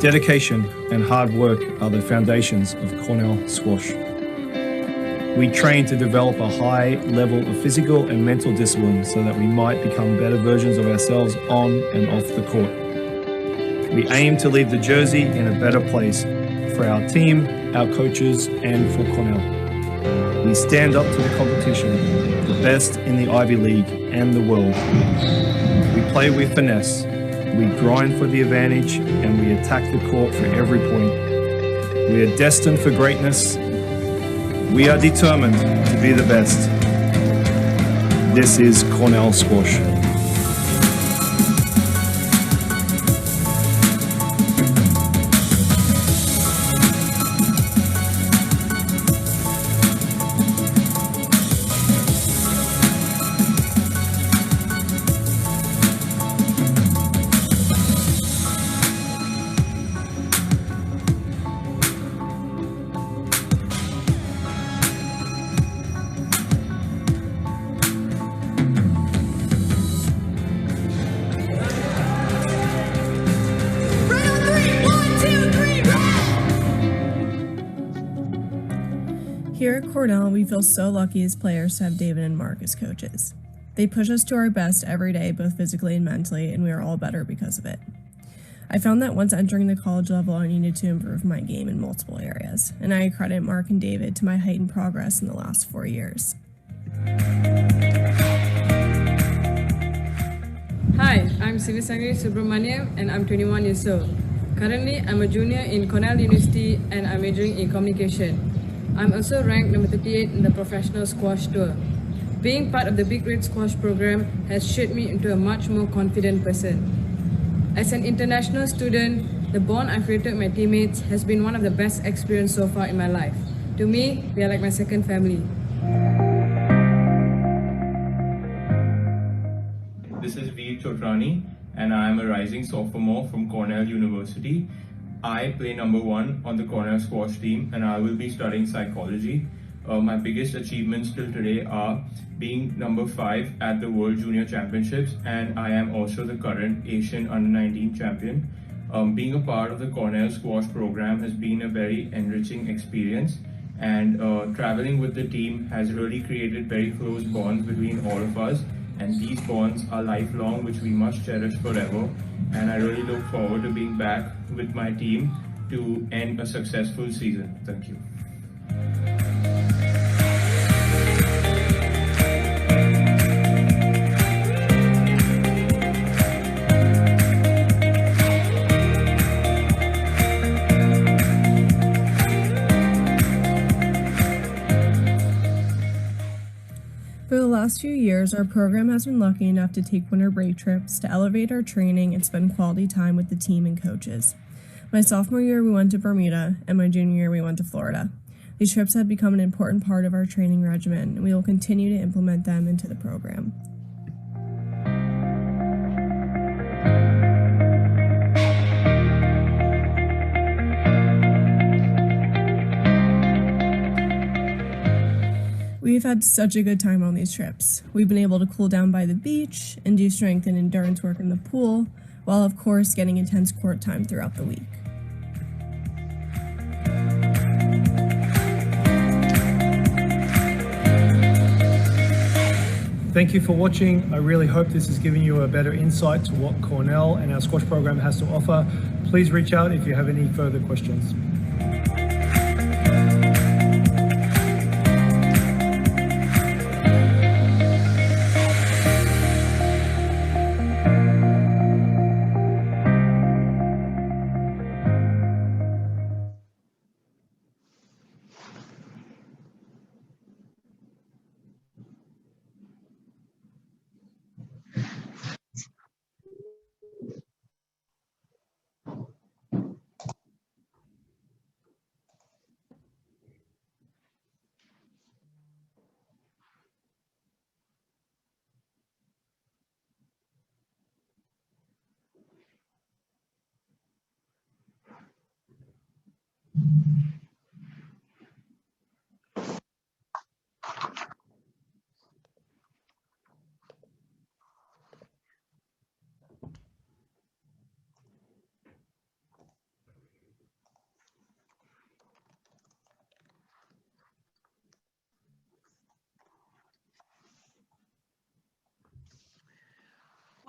Dedication and hard work are the foundations of Cornell squash. We train to develop a high level of physical and mental discipline so that we might become better versions of ourselves on and off the court. We aim to leave the jersey in a better place for our team, our coaches, and for Cornell. We stand up to the competition, the best in the Ivy League and the world. We play with finesse. We grind for the advantage and we attack the court for every point. We are destined for greatness. We are determined to be the best. This is Cornell Squash. Here at Cornell, we feel so lucky as players to have David and Mark as coaches. They push us to our best every day, both physically and mentally, and we are all better because of it. I found that once entering the college level, I needed to improve my game in multiple areas, and I credit Mark and David to my heightened progress in the last 4 years. Hi, I'm Sivasangi Subramaniam and I'm 21 years old. Currently, I'm a junior in Cornell University and I'm majoring in communication. I'm also ranked number 38 in the professional squash tour. Being part of the Big Red Squash program has shaped me into a much more confident person. As an international student, the bond I've created with my teammates has been one of the best experiences so far in my life. To me, they are like my second family. This is Veer Chotrani and I am a rising sophomore from Cornell University. I play number 1 on the Cornell squash team and I will be studying psychology. My biggest achievements till today are being number 5 at the World Junior Championships, and I am also the current Asian Under-19 champion. Being a part of the Cornell squash program has been a very enriching experience, and traveling with the team has really created very close bonds between all of us, and these bonds are lifelong, which we must cherish forever. And I really look forward to being back with my team to end a successful season. Thank you. For the last few years, our program has been lucky enough to take winter break trips to elevate our training and spend quality time with the team and coaches. My sophomore year, we went to Bermuda, and my junior year, we went to Florida. These trips have become an important part of our training regimen, and we will continue to implement them into the program. We've had such a good time on these trips. We've been able to cool down by the beach and do strength and endurance work in the pool, while of course getting intense court time throughout the week. Thank you for watching. I really hope this has given you a better insight to what Cornell and our squash program has to offer. Please reach out if you have any further questions.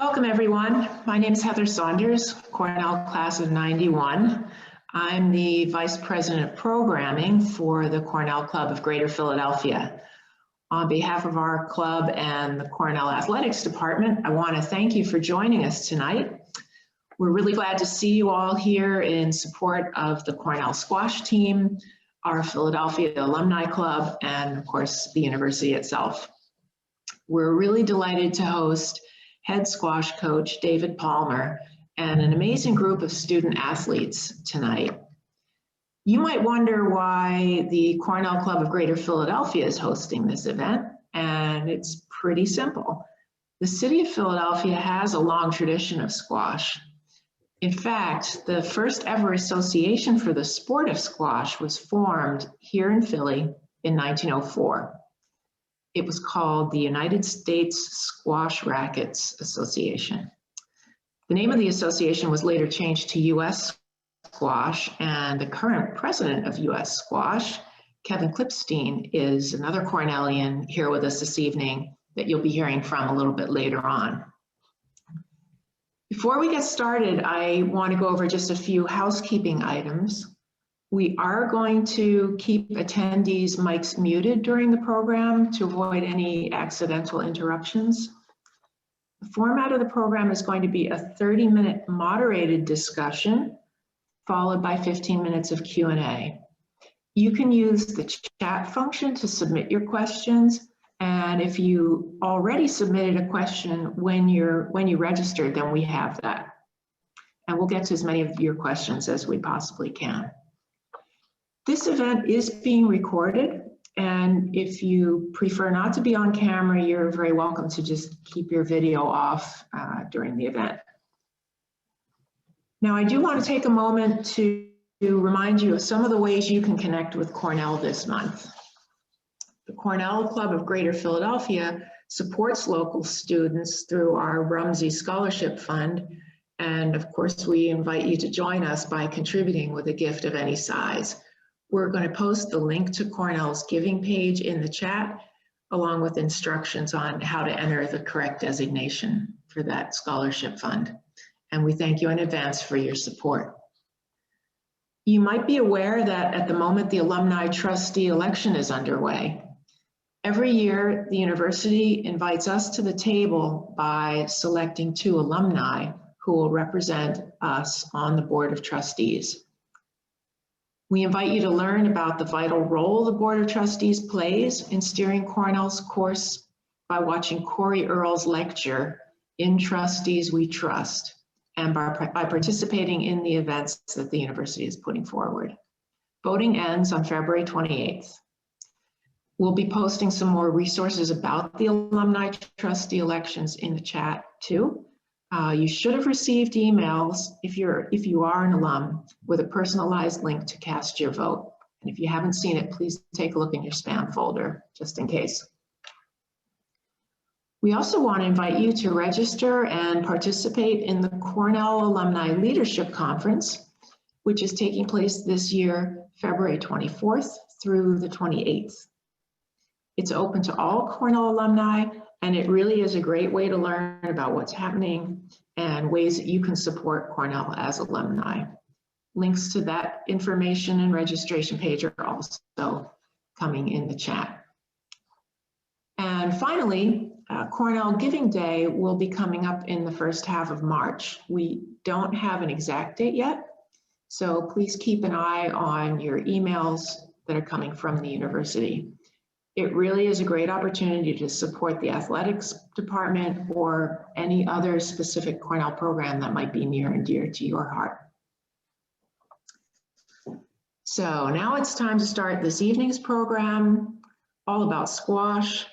Welcome, everyone. My name is Heather Saunders, Cornell class of 91. I'm the Vice President of Programming for the Cornell Club of Greater Philadelphia. On behalf of our club and the Cornell Athletics Department, I want to thank you for joining us tonight. We're really glad to see you all here in support of the Cornell squash team, our Philadelphia Alumni Club, and of course, the university itself. We're really delighted to host head squash coach David Palmer and an amazing group of student athletes tonight. You might wonder why the Cornell Club of Greater Philadelphia is hosting this event, and it's pretty simple. The city of Philadelphia has a long tradition of squash. In fact, the first ever association for the sport of squash was formed here in Philly in 1904. It was called the United States Squash Rackets Association. The name of the association was later changed to U.S. Squash, and the current president of U.S. Squash, Kevin Klipstein, is another Cornellian here with us this evening that you'll be hearing from a little bit later on. Before we get started, I want to go over just a few housekeeping items. We are going to keep attendees' mics muted during the program to avoid any accidental interruptions. The format of the program is going to be a 30-minute moderated discussion followed by 15 minutes of Q&A. You can use the chat function to submit your questions, and if you already submitted a question when you registered, then we have that. And we'll get to as many of your questions as we possibly can. This event is being recorded, and if you prefer not to be on camera, you're very welcome to just keep your video off during the event. Now, I do want to take a moment to remind you of some of the ways you can connect with Cornell this month. The Cornell Club of Greater Philadelphia supports local students through our Rumsey Scholarship Fund, and of course, we invite you to join us by contributing with a gift of any size. We're going to post the link to Cornell's giving page in the chat, along with instructions on how to enter the correct designation for that scholarship fund. And we thank you in advance for your support. You might be aware that at the moment the alumni trustee election is underway. Every year, the university invites us to the table by selecting 2 alumni who will represent us on the board of trustees. We invite you to learn about the vital role the Board of Trustees plays in steering Cornell's course by watching Corey Earle's lecture, In Trustees We Trust, and by participating in the events that the university is putting forward. Voting ends on February 28th. We'll be posting some more resources about the alumni trustee elections in the chat too. You should have received emails if you are an alum with a personalized link to cast your vote. And if you haven't seen it, please take a look in your spam folder, just in case. We also want to invite you to register and participate in the Cornell Alumni Leadership Conference, which is taking place this year, February 24th through the 28th. It's open to all Cornell alumni, and it really is a great way to learn about what's happening and ways that you can support Cornell as alumni. Links to that information and registration page are also coming in the chat. And finally, Cornell Giving Day will be coming up in the first half of March. We don't have an exact date yet, so please keep an eye on your emails that are coming from the university. It really is a great opportunity to support the athletics department or any other specific Cornell program that might be near and dear to your heart. So now it's time to start this evening's program, all about squash.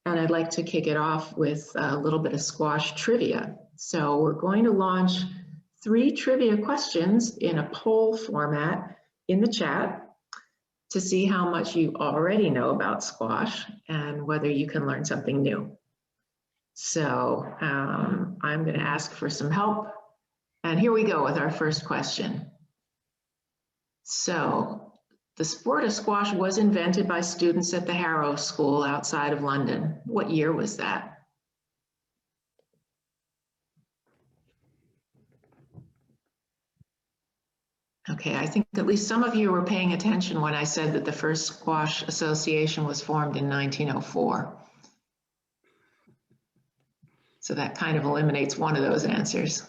And I'd like to kick it off with a little bit of squash trivia. So we're going to launch 3 trivia questions in a poll format in the chat to see how much you already know about squash and whether you can learn something new. So I'm going to ask for some help. And here we go with our first question. So the sport of squash was invented by students at the Harrow School outside of London. What year was that? Okay, I think at least some of you were paying attention when I said that the first squash association was formed in 1904. So that kind of eliminates one of those answers.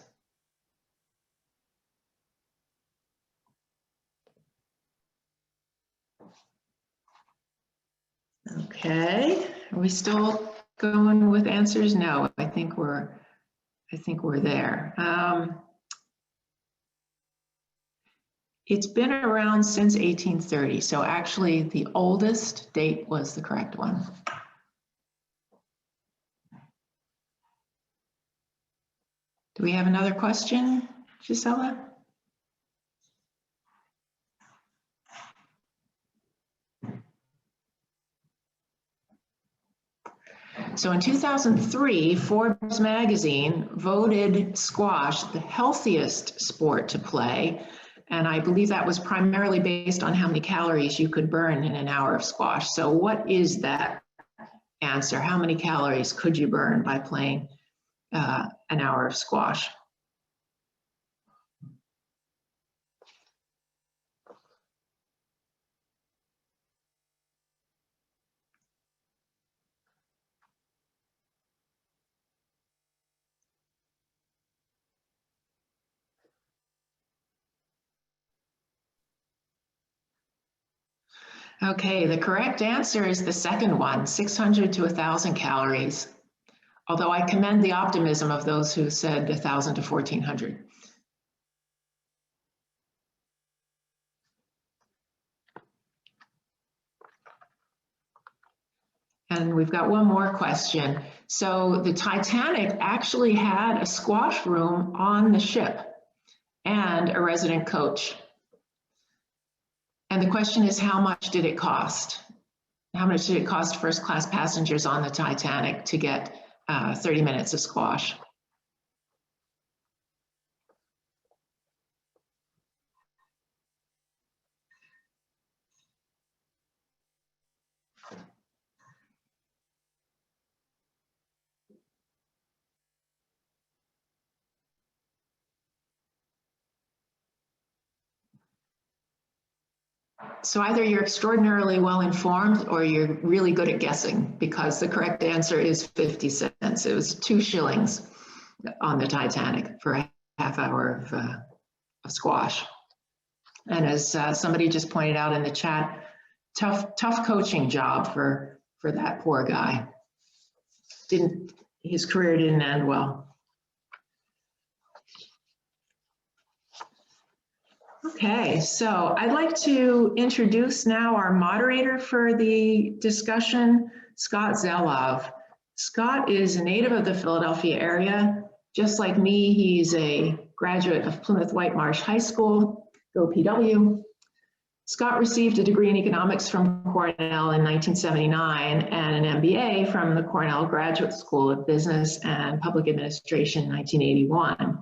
Okay, are we still going with answers? No, I think we're there. It's been around since 1830, so actually the oldest date was the correct one. Do we have another question, Gisela? So in 2003, Forbes magazine voted squash the healthiest sport to play. And I believe that was primarily based on how many calories you could burn in an hour of squash. So what is that answer? How many calories could you burn by playing an hour of squash? Okay, the correct answer is the second one, 600 to 1,000 calories. Although I commend the optimism of those who said 1,000 to 1,400. And we've got one more question. So the Titanic actually had a squash room on the ship and a resident coach. And the question is, how much did it cost? How much did it cost first class passengers on the Titanic to get 30 minutes of squash? So either you're extraordinarily well informed or you're really good at guessing, because the correct answer is 50 cents. It was 2 shillings on the Titanic for a half hour of squash. And as somebody just pointed out in the chat, tough coaching job for that poor guy. His career didn't end well. Okay, so I'd like to introduce now our moderator for the discussion, Scott Zelov. Scott is a native of the Philadelphia area. Just like me, he's a graduate of Plymouth Whitemarsh High School, go PW. Scott received a degree in economics from Cornell in 1979 and an MBA from the Cornell Graduate School of Business and Public Administration in 1981.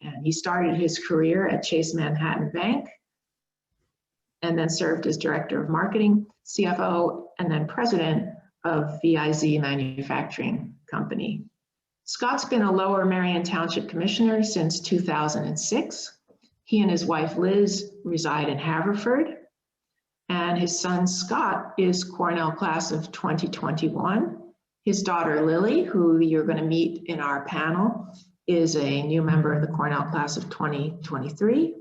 And he started his career at Chase Manhattan Bank and then served as director of marketing, CFO, and then president of VIZ Manufacturing Company. Scott's been a Lower Merion Township Commissioner since 2006. He and his wife Liz reside in Haverford, and his son Scott is Cornell class of 2021. His daughter Lily, who you're going to meet in our panel, is a new member of the Cornell class of 2023.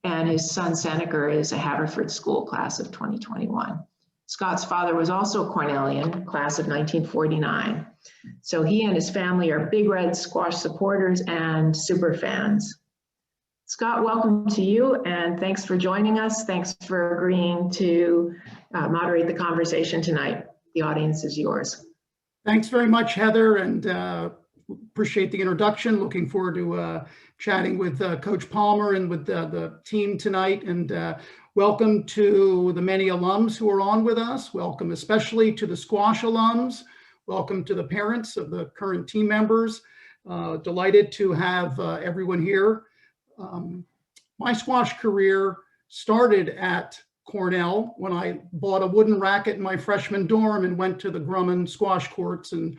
And his son Seneca is a Haverford School class of 2021. Scott's father was also Cornellian, class of 1949. So he and his family are Big Red squash supporters and super fans. Scott, welcome to you, and thanks for joining us. Thanks for agreeing to moderate the conversation tonight. The audience is yours. Thanks very much, Heather, and appreciate the introduction. Looking forward to chatting with Coach Palmer and with the team tonight. And welcome to the many alums who are on with us. Welcome especially to the squash alums. Welcome to the parents of the current team members. Delighted to have everyone here. My squash career started at Cornell when I bought a wooden racket in my freshman dorm and went to the Grumman squash courts, and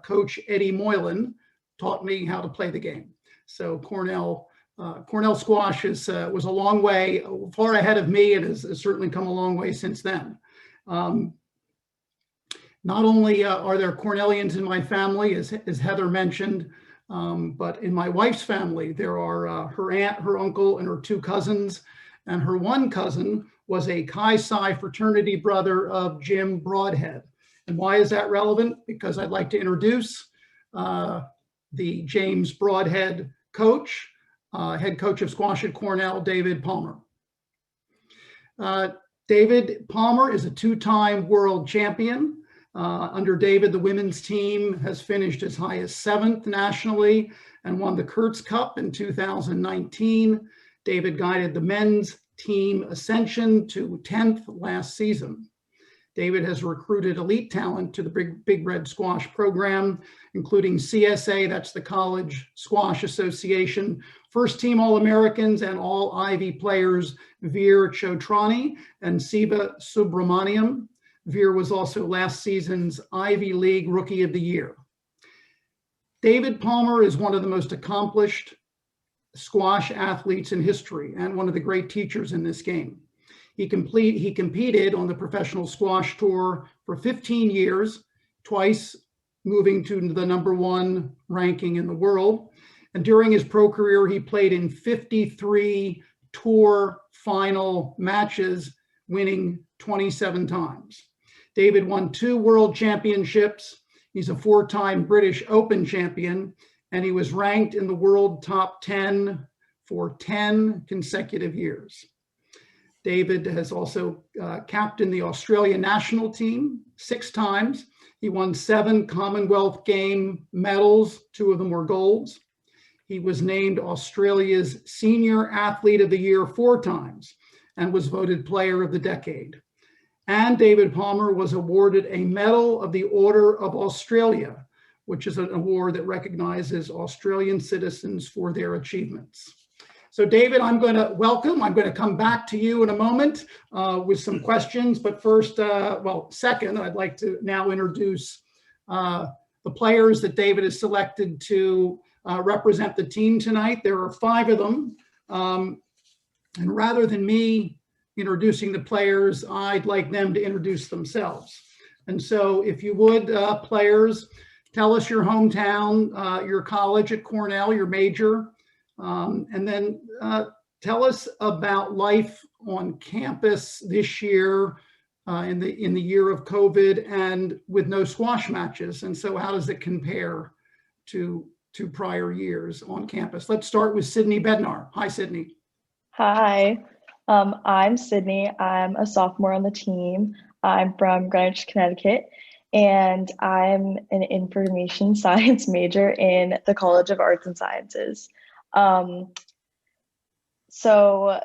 Coach Eddie Moylan taught me how to play the game. So Cornell Cornell squash was a long way, far ahead of me. It has certainly come a long way since then. Not only are there Cornellians in my family, as Heather mentioned, but in my wife's family, there are her aunt, her uncle, and her two cousins. And her one cousin was a Chi Psi fraternity brother of Jim Broadhead. And why is that relevant? Because I'd like to introduce the James Broadhead coach, head coach of squash at Cornell, David Palmer. David Palmer is a two-time world champion. Under David, the women's team has finished as high as 7th nationally and won the Kurtz Cup in 2019. David guided the men's team ascension to 10th last season. David has recruited elite talent to the Big Red Squash program, including CSA, that's the College Squash Association, first team All-Americans and all Ivy players, Veer Chotrani and Siva Subramaniam. Veer was also last season's Ivy League Rookie of the Year. David Palmer is one of the most accomplished squash athletes in history and one of the great teachers in this game. He competed on the professional squash tour for 15 years, twice moving to the #1 ranking in the world. And during his pro career, he played in 53 tour final matches, winning 27 times. David won 2 world championships. He's a 4-time British Open champion, and he was ranked in the world top 10 for 10 consecutive years. David has also captained the Australian national team 6 times. He won 7 Commonwealth Game medals, 2 of them were golds. He was named Australia's Senior Athlete of the Year 4 times and was voted Player of the Decade. And David Palmer was awarded a Medal of the Order of Australia, which is an award that recognizes Australian citizens for their achievements. So David, I'm going to come back to you in a moment with some questions, but first, second, I'd like to now introduce the players that David has selected to represent the team tonight. There are 5 of them, and rather than me introducing the players, I'd like them to introduce themselves. And so if you would, players, tell us your hometown, your college at Cornell, your major, and then tell us about life on campus this year in the year of COVID and with no squash matches. And so how does it compare to prior years on campus? Let's start with Sydney Bednar. Hi, Sydney. Hi, I'm Sydney. I'm a sophomore on the team. I'm from Greenwich, Connecticut, and I'm an information science major in the College of Arts and Sciences. So,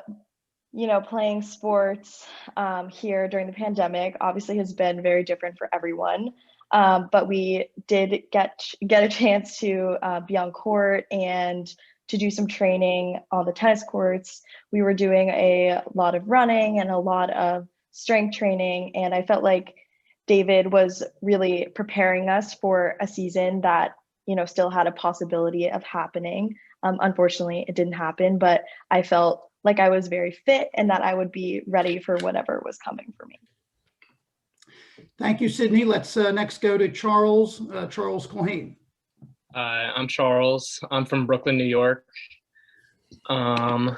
you know, playing sports here during the pandemic obviously has been very different for everyone. But we did get a chance to be on court and to do some training on the tennis courts. We were doing a lot of running and a lot of strength training, and I felt like David was really preparing us for a season that, you know, still had a possibility of happening. Unfortunately, it didn't happen, but I felt like I was very fit and that I would be ready for whatever was coming for me. Thank you, Sydney. Let's next go to Charles Culhane. I'm Charles. I'm from Brooklyn, New York. I'm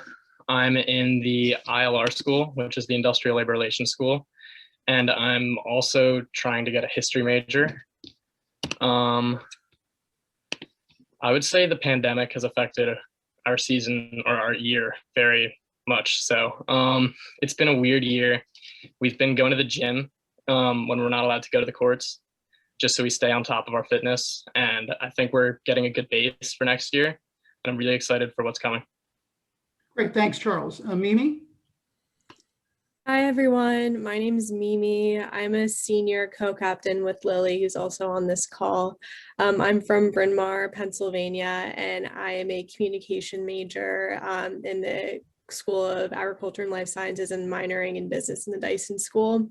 in the ILR school, which is the Industrial Labor Relations School, and I'm also trying to get a history major. I would say the pandemic has affected our season or our year very much. So it's been a weird year. We've been going to the gym when we're not allowed to go to the courts, just so we stay on top of our fitness. And I think we're getting a good base for next year. And I'm really excited for what's coming. Great, thanks, Charles. Mimi? Hi, everyone. My name is Mimi. I'm a senior co-captain with Lily, who's also on this call. I'm from Bryn Mawr, Pennsylvania, and I am a communication major in the School of Agriculture and Life Sciences and minoring in business in the Dyson School.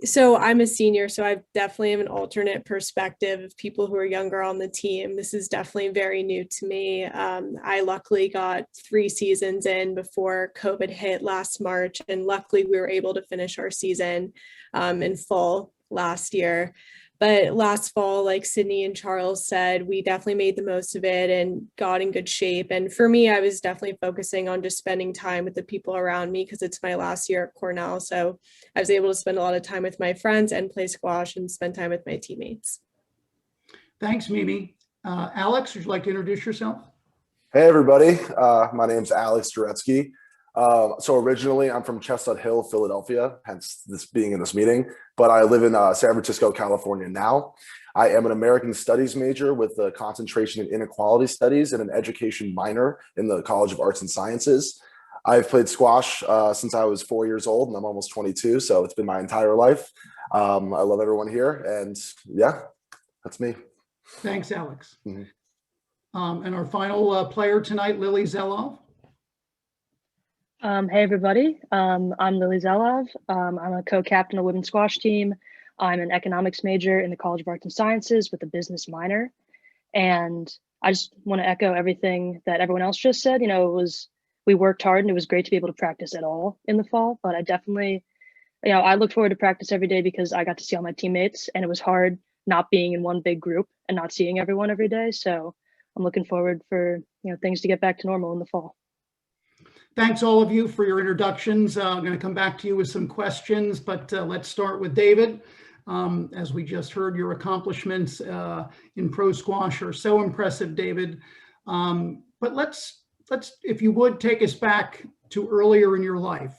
So I'm a senior, so I definitely have an alternate perspective of people who are younger on the team. This is definitely very new to me. I luckily got 3 seasons in before COVID hit last March, and luckily we were able to finish our season in full last year. But last fall, like Sydney and Charles said, we definitely made the most of it and got in good shape. And for me, I was definitely focusing on just spending time with the people around me because it's my last year at Cornell. So I was able to spend a lot of time with my friends and play squash and spend time with my teammates. Thanks, Mimi. Alex, would you like to introduce yourself? Hey, everybody. My name's Alex Duretsky. So originally I'm from Chestnut Hill, Philadelphia, hence this being in this meeting, but I live in San Francisco, California now. I am an American Studies major with a concentration in inequality studies and an education minor in the College of Arts and Sciences. I've played squash since I was 4 years old, and I'm almost 22, so it's been my entire life. I love everyone here, and yeah, that's me. Thanks, Alex. Mhm. And our final player tonight, Lily Zelov. Hey everybody, I'm Lily Zelov. I'm a co-captain of the women's squash team. I'm an economics major in the College of Arts and Sciences with a business minor. And I just want to echo everything that everyone else just said. You know, we worked hard and it was great to be able to practice at all in the fall, but I definitely, I look forward to practice every day because I got to see all my teammates, and it was hard not being in one big group and not seeing everyone every day. So I'm looking forward for, things to get back to normal in the fall. Thanks all of you for your introductions. I'm going to come back to you with some questions, but let's start with David. As we just heard, your accomplishments in pro squash are so impressive, David. But let's, if you would, take us back to earlier in your life.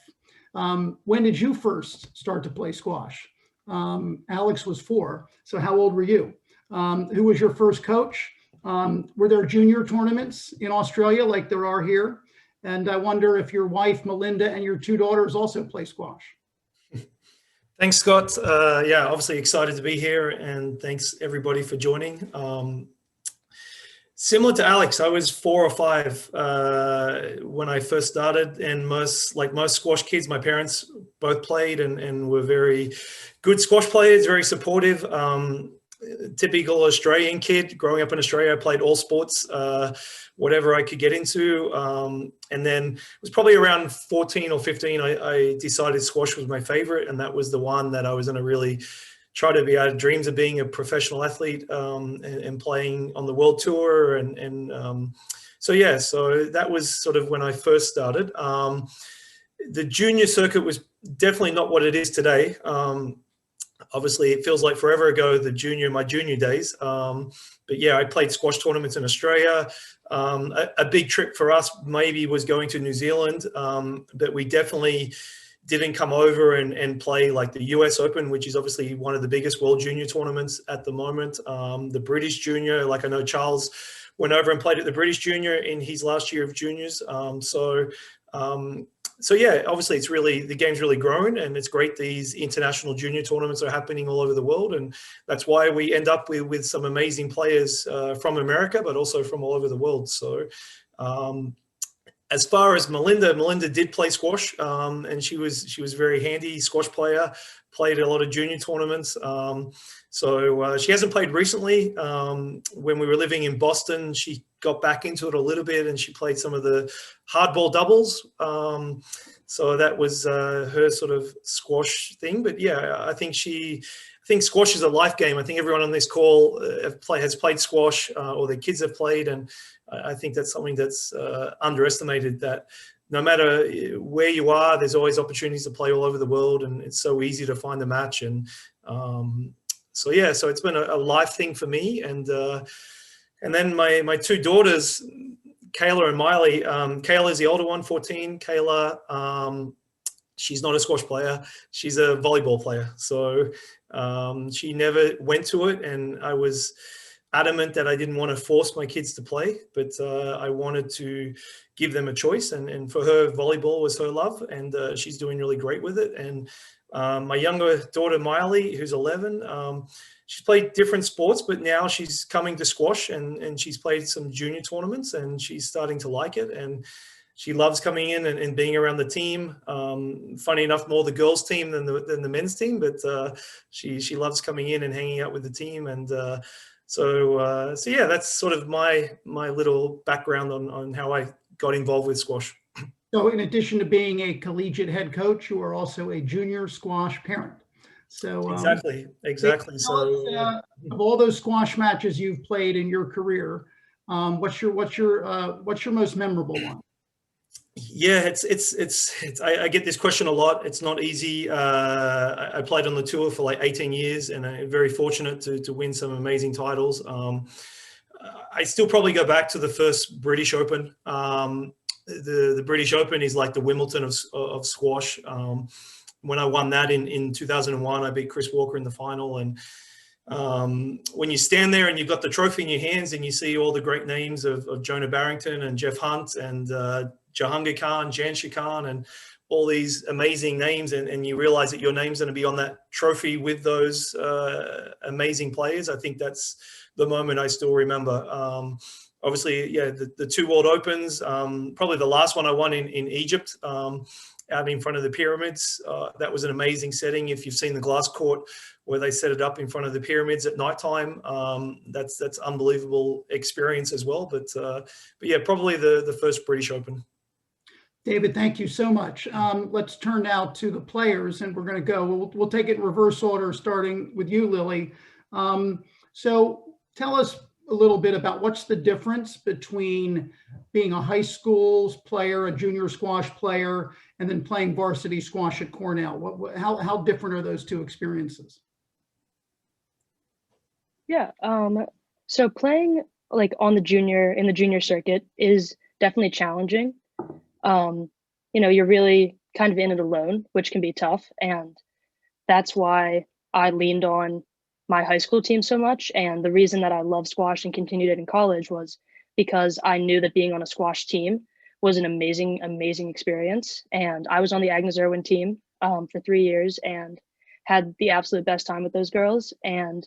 When did you first start to play squash? Alex was 4. So how old were you? Who was your first coach? Were there junior tournaments in Australia like there are here? And I wonder if your wife, Melinda, and your 2 daughters also play squash. Thanks, Scott. Yeah, obviously excited to be here, and thanks everybody for joining. Similar to Alex, I was 4 or 5 when I first started, and most squash kids, my parents both played and were very good squash players, very supportive. Typical Australian kid growing up in Australia. I played all sports, whatever I could get into. And then it was probably around 14 or 15, I decided squash was my favorite. And that was the one that I was going to really try to be. I had dreams of being a professional athlete and playing on the world tour. So that was sort of when I first started. The junior circuit was definitely not what it is today. Obviously, it feels like forever ago, my junior days. But yeah, I played squash tournaments in Australia. A big trip for us maybe was going to New Zealand, but we definitely didn't come over and play like the US Open, which is obviously one of the biggest world junior tournaments at the moment. The British Junior, like I know Charles went over and played at the British Junior in his last year of juniors. So yeah, obviously the game's really grown, and it's great these international junior tournaments are happening all over the world, and that's why we end up with some amazing players from America, but also from all over the world. So as far as Melinda did play squash, and she was a very handy squash player, played a lot of junior tournaments. So she hasn't played recently. When we were living in Boston, she got back into it a little bit, and she played some of the hardball doubles. So that was her sort of squash thing. But yeah, I think squash is a life game. I think everyone on this call has played squash, or their kids have played, and I think that's something that's underestimated, that no matter where you are, there's always opportunities to play all over the world, and it's so easy to find a match. And so it's been a life thing for me. And then my 2 daughters, Kayla and Miley. Kayla's the older one, 14. Kayla, she's not a squash player. She's a volleyball player. So she never went to it, and I was adamant that I didn't want to force my kids to play, but I wanted to give them a choice. And for her, volleyball was her love, and she's doing really great with it. And my younger daughter, Miley, who's 11, she's played different sports, but now she's coming to squash, and she's played some junior tournaments, and she's starting to like it. And she loves coming in and being around the team. Funny enough, more the girls' team than the men's team, but she loves coming in and hanging out with the team. And so yeah, that's sort of my little background on how I got involved with squash. So in addition to being a collegiate head coach, you are also a junior squash parent. So exactly. So of all those squash matches you've played in your career, what's your most memorable one? Yeah, I get this question a lot. It's not easy. I played on the tour for like 18 years, and I'm very fortunate to win some amazing titles. I still probably go back to the first British Open. The British Open is like the Wimbledon of squash. When I won that in 2001, I beat Chris Walker in the final. And when you stand there and you've got the trophy in your hands and you see all the great names of Jonah Barrington and Jeff Hunt and Jahangir Khan, Jansher Khan, and all these amazing names, and you realize that your name's going to be on that trophy with those amazing players, I think that's the moment I still remember. Obviously, yeah, the two World Opens, probably the last one I won in Egypt, out in front of the pyramids. That was an amazing setting. If you've seen the glass court where they set it up in front of the pyramids at nighttime, that's unbelievable experience as well. But yeah, probably the first British Open. David, thank you so much. Let's turn now to the players, and we're going to go. We'll take it in reverse order, starting with you, Lily. So tell us a little bit about what's the difference between being a high school player, a junior squash player, and then playing varsity squash at Cornell. How different are those two experiences? Yeah. So playing like in the junior circuit is definitely challenging. You're really kind of in it alone, which can be tough. And that's why I leaned on my high school team so much. And the reason that I love squash and continued it in college was because I knew that being on a squash team was an amazing, amazing experience. And I was on the Agnes Irwin team for 3 years and had the absolute best time with those girls. And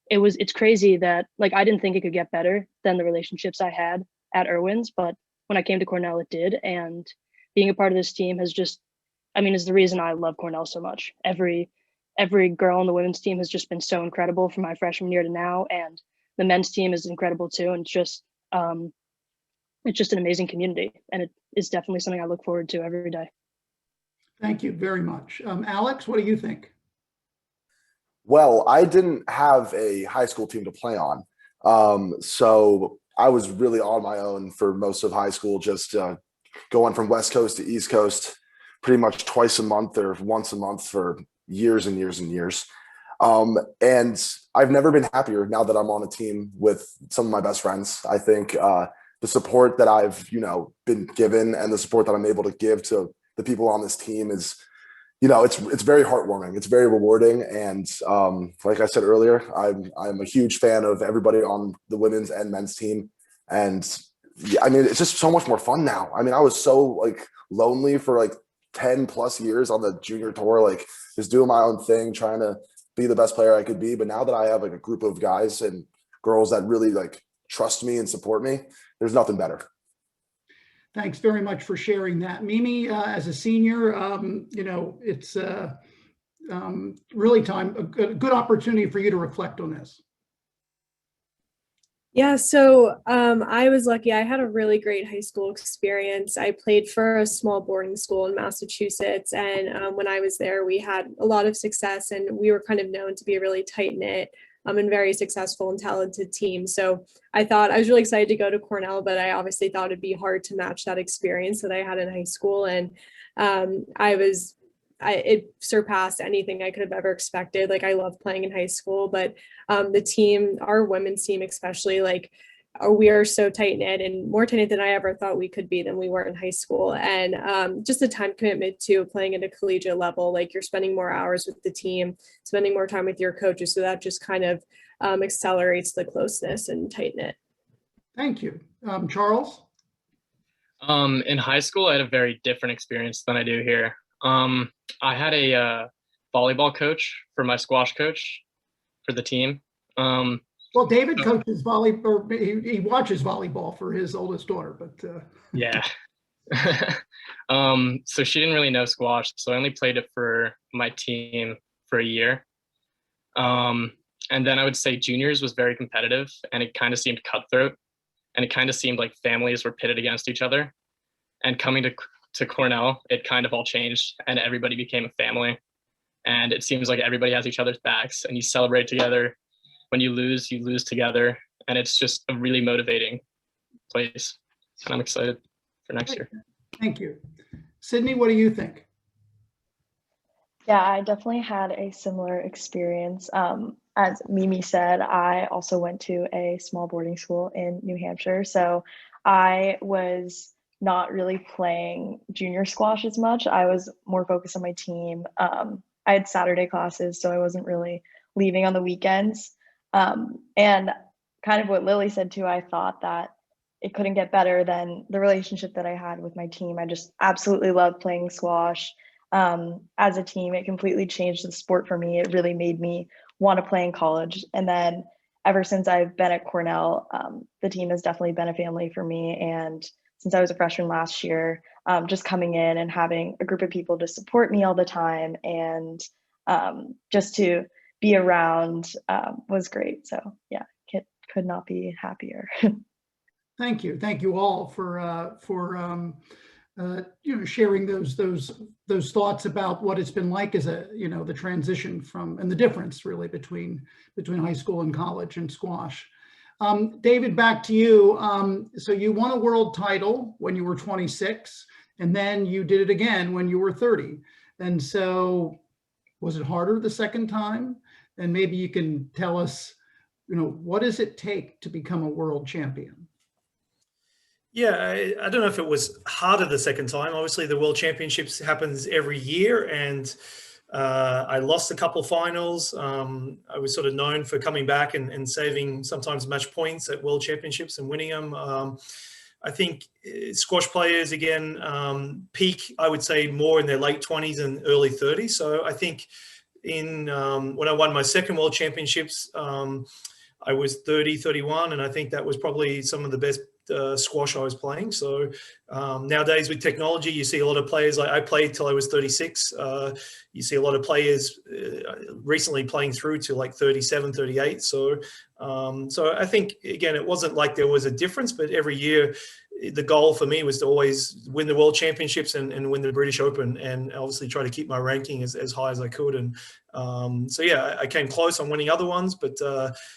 it's crazy that like I didn't think it could get better than the relationships I had at Irwin's, but when I came to Cornell, it did. And being a part of this team is the reason I love Cornell so much. Every girl on the women's team has just been so incredible from my freshman year to now. And the men's team is incredible too. And it's just an amazing community. And it is definitely something I look forward to every day. Thank you very much. Alex, what do you think? Well, I didn't have a high school team to play on. So I was really on my own for most of high school, just going from West Coast to East Coast pretty much twice a month or once a month for years and years and years. And I've never been happier now that I'm on a team with some of my best friends. I think the support that I've, been given and the support that I'm able to give to the people on this team is, it's very heartwarming. It's very rewarding. And like I said earlier, I'm a huge fan of everybody on the women's and men's team. And it's just so much more fun now. I was so lonely for 10 plus years on the junior tour, just doing my own thing, trying to be the best player I could be. But now that I have a group of guys and girls that really trust me and support me, there's nothing better. Thanks very much for sharing that. Mimi, as a senior, it's really a good opportunity for you to reflect on this. Yeah, so I was lucky. I had a really great high school experience. I played for a small boarding school in Massachusetts. And when I was there, we had a lot of success and we were kind of known to be a really tight-knit and very successful and talented team. So I was really excited to go to Cornell, but I obviously thought it'd be hard to match that experience that I had in high school. And it surpassed anything I could have ever expected. I loved playing in high school, but the team, our women's team especially, we are so tight knit and more tight knit than I ever thought we could be than we were in high school. And just the time commitment to playing at a collegiate level, you're spending more hours with the team, spending more time with your coaches. So that just kind of accelerates the closeness and tight knit. Thank you. Charles? In high school, I had a very different experience than I do here. I had a volleyball coach for my squash coach for the team. Well, David coaches volleyball. He watches volleyball for his oldest daughter, but yeah. So she didn't really know squash, so I only played it for my team for a year. And then I would say juniors was very competitive, and it kind of seemed cutthroat, and it kind of seemed like families were pitted against each other. And coming to Cornell, it kind of all changed, and everybody became a family. And it seems like everybody has each other's backs, and you celebrate together. When you lose together, and it's just a really motivating place. And I'm excited for next year. Thank you. Sydney, what do you think? Yeah, I definitely had a similar experience. As Mimi said, I also went to a small boarding school in New Hampshire. So I was not really playing junior squash as much. I was more focused on my team. I had Saturday classes, so I wasn't really leaving on the weekends. And kind of what Lily said too, I thought that it couldn't get better than the relationship that I had with my team. I just absolutely loved playing squash. As a team, it completely changed the sport for me. It really made me want to play in college. And then ever since I've been at Cornell, the team has definitely been a family for me. And since I was a freshman last year, just coming in and having a group of people to support me all the time and just to be around was great. So yeah, could not be happier. Thank you. Thank you all for sharing those thoughts about what it's been like as the transition from, and the difference really between high school and college and squash. David, back to you. So you won a world title when you were 26, and then you did it again when you were 30. And so was it harder the second time? And maybe you can tell us, what does it take to become a world champion? Yeah, I don't know if it was harder the second time. Obviously, the World Championships happens every year, and I lost a couple finals. I was sort of known for coming back and saving sometimes match points at World Championships and winning them. I think squash players, again, peak, I would say, more in their late 20s and early 30s. So I think when I won my second World Championships, I was 30, 31, and I think that was probably some of the best squash I was playing. So nowadays with technology, you see a lot of players, like I played till I was 36. You see a lot of players recently playing through to like 37, 38. So I think, again, it wasn't like there was a difference, but every year the goal for me was to always win the World Championships and win the British Open, and obviously try to keep my ranking as high as I could. And so yeah, I came close on winning other ones, but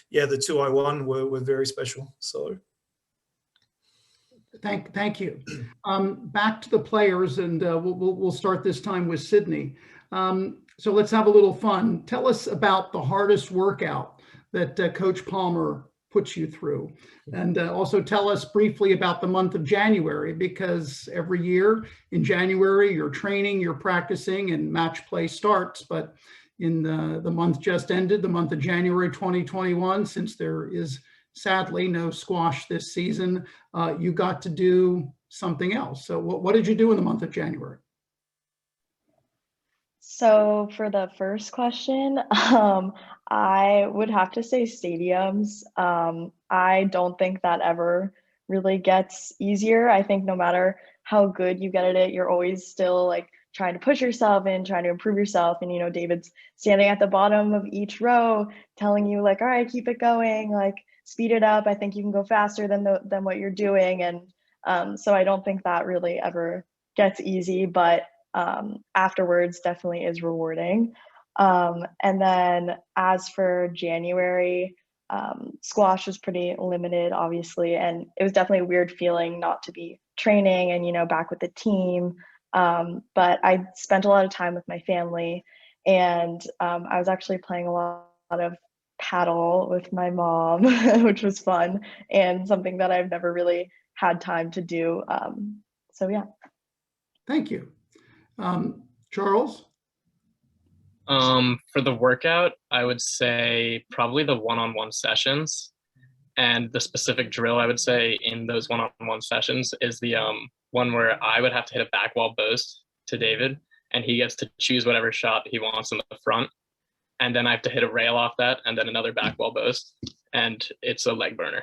yeah, the two I won were very special. So Thank you. Back to the players, and we'll start this time with Sydney. So let's have a little fun. Tell us about the hardest workout that Coach Palmer puts you through, and also tell us briefly about the month of January, because every year in January you're training, you're practicing, and match play starts. But in the month just ended, the month of January 2021, since there is sadly no squash this season, you got to do something else. So what did you do in the month of January? So for the first question, I would have to say stadiums. I don't think that ever really gets easier. I think no matter how good you get at it, you're always still like trying to push yourself and trying to improve yourself. And, David's standing at the bottom of each row telling you like, all right, keep it going, like speed it up. I think you can go faster than what you're doing. And so I don't think that really ever gets easy, but afterwards definitely is rewarding. And then as for January, squash was pretty limited, obviously, and it was definitely a weird feeling not to be training and, back with the team. But I spent a lot of time with my family, and I was actually playing a lot of paddle with my mom, which was fun and something that I've never really had time to do. So yeah. Thank you. Charles? For the workout, I would say probably the one-on-one sessions, and the specific drill I would say in those one-on-one sessions is the one where I would have to hit a back wall boast to David, and he gets to choose whatever shot he wants in the front, and then I have to hit a rail off that, and then another back wall boast, and it's a leg burner.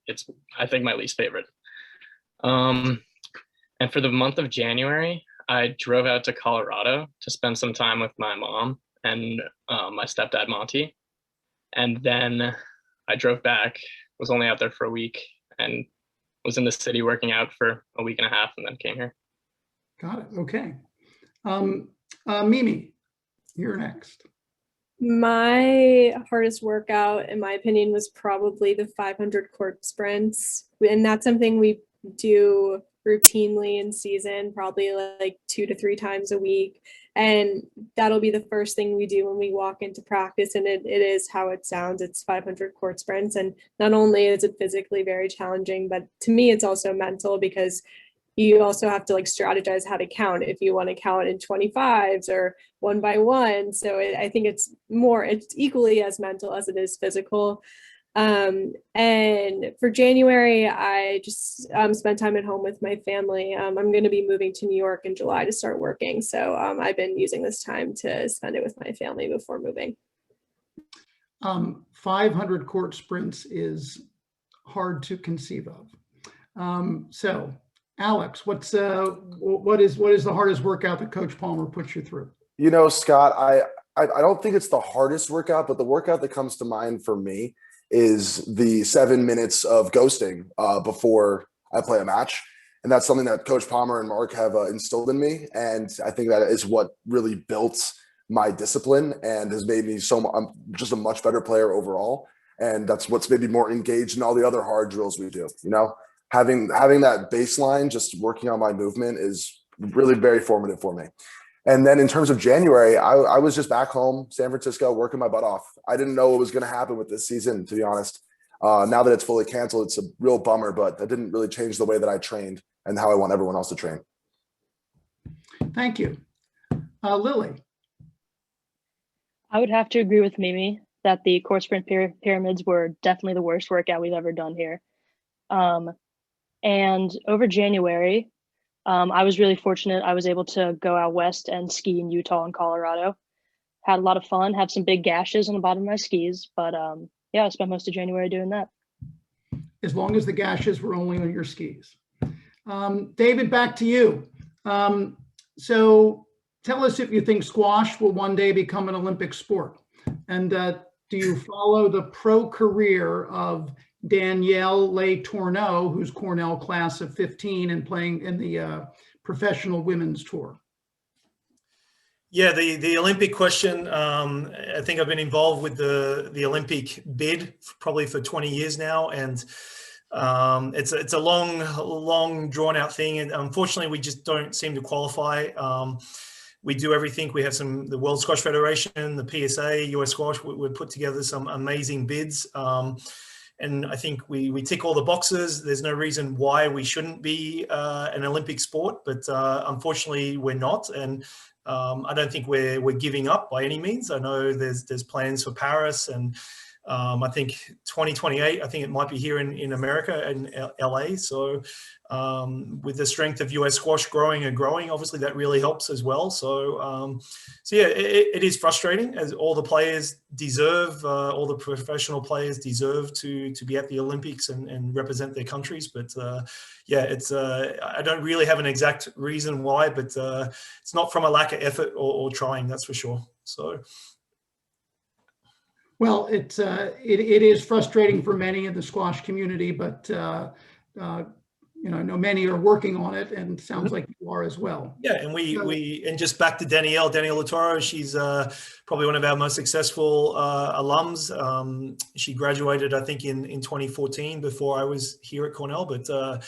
It's I think my least favorite. And for the month of January, I drove out to Colorado to spend some time with my mom and my stepdad, Monty. And then I drove back, was only out there for a week, and was in the city working out for a week and a half, and then came here. Got it. Okay. Mimi, you're next. My hardest workout, in my opinion, was probably the 500 court sprints. And that's something we do routinely in season, probably like 2 to 3 times a week. And that'll be the first thing we do when we walk into practice. And it is how it sounds. It's 500 court sprints. And not only is it physically very challenging, but to me, it's also mental, because you also have to like strategize how to count if you want to count in 25s or 1 by 1. So I think it's equally as mental as it is physical. And for January, I just spent time at home with my family. I'm going to be moving to New York in July to start working. So I've been using this time to spend it with my family before moving. 500 court sprints is hard to conceive of. So Alex, what is the hardest workout that Coach Palmer puts you through? You know, Scott, I don't think it's the hardest workout, but the workout that comes to mind for me is the 7 minutes of ghosting before I play a match. And that's something that Coach Palmer and Mark have instilled in me. And I think that is what really built my discipline and has made me I'm just a much better player overall. And that's what's made me more engaged in all the other hard drills we do. You know, having that baseline, just working on my movement is really very formative for me. And then in terms of January, I was just back home, San Francisco, working my butt off. I didn't know what was going to happen with this season, to be honest. Now that it's fully canceled, it's a real bummer, but that didn't really change the way that I trained and how I want everyone else to train. Thank you. Lily. I would have to agree with Mimi that the court sprint pyramids were definitely the worst workout we've ever done here. And over January, I was really fortunate. I was able to go out west and ski in Utah and Colorado. Had a lot of fun, had some big gashes on the bottom of my skis, but yeah, I spent most of January doing that. As long as the gashes were only on your skis. David, back to you. So tell us if you think squash will one day become an Olympic sport. And do you follow the pro career of Danielle Lay-Tourneau, who's Cornell class of 15 and playing in the professional women's tour? Yeah, the Olympic question, I think I've been involved with the Olympic bid probably for 20 years now. And it's a long drawn out thing. And unfortunately, we just don't seem to qualify. We do everything. We have the World Squash Federation, the PSA, US Squash. We've put together some amazing bids. And I think we tick all the boxes. There's no reason why we shouldn't be an Olympic sport, but unfortunately we're not. And I don't think we're giving up by any means. I know there's plans for Paris, and I think 2028, I think it might be here in America, in LA. So with the strength of US squash growing, obviously that really helps as well. So yeah, it is frustrating, as all the players deserve, all the professional players deserve to be at the Olympics and represent their countries. But yeah, I don't really have an exact reason why, but it's not from a lack of effort or trying, that's for sure. So. Well, it is frustrating for many in the squash community, but you know, I know many are working on it, and it sounds like you are as well. Yeah, and and just back to Danielle Latoro, she's probably one of our most successful alums. She graduated, I think, in 2014 before I was here at Cornell, but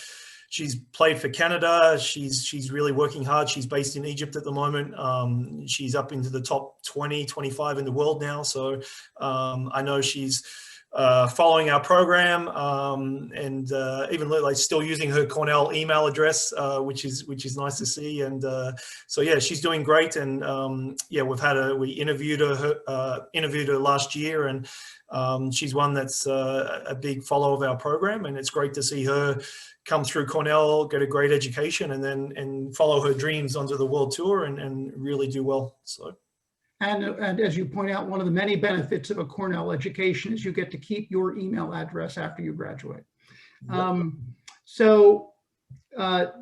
she's played for Canada. She's really working hard. She's based in Egypt at the moment. She's up into the top 20, 25 in the world now. So I know she's following our program and even like still using her Cornell email address, which is nice to see. And so yeah, she's doing great. And yeah, we interviewed her last year, and she's one that's a big follower of our program, and it's great to see her come through Cornell, get a great education, and follow her dreams onto the world tour and really do well. So. And as you point out, one of the many benefits of a Cornell education is you get to keep your email address after you graduate. Yep. So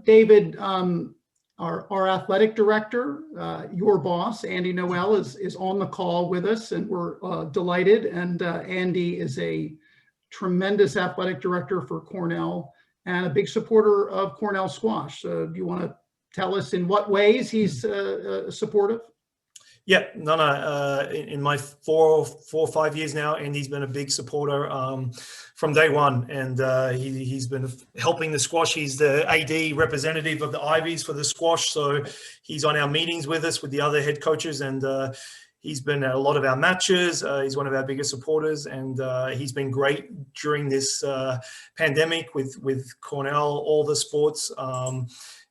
David, our athletic director, your boss, Andy Noel, is on the call with us, and we're delighted. And Andy is a tremendous athletic director for Cornell and a big supporter of Cornell squash. So do you want to tell us in what ways he's supportive? Yeah, no. In my four or 5 years now, Andy's been a big supporter from day one, and he's been helping the squash. He's the AD representative of the Ivies for the squash, so he's on our meetings with us with the other head coaches, and he's been at a lot of our matches. He's one of our biggest supporters, and he's been great during this pandemic with Cornell, all the sports.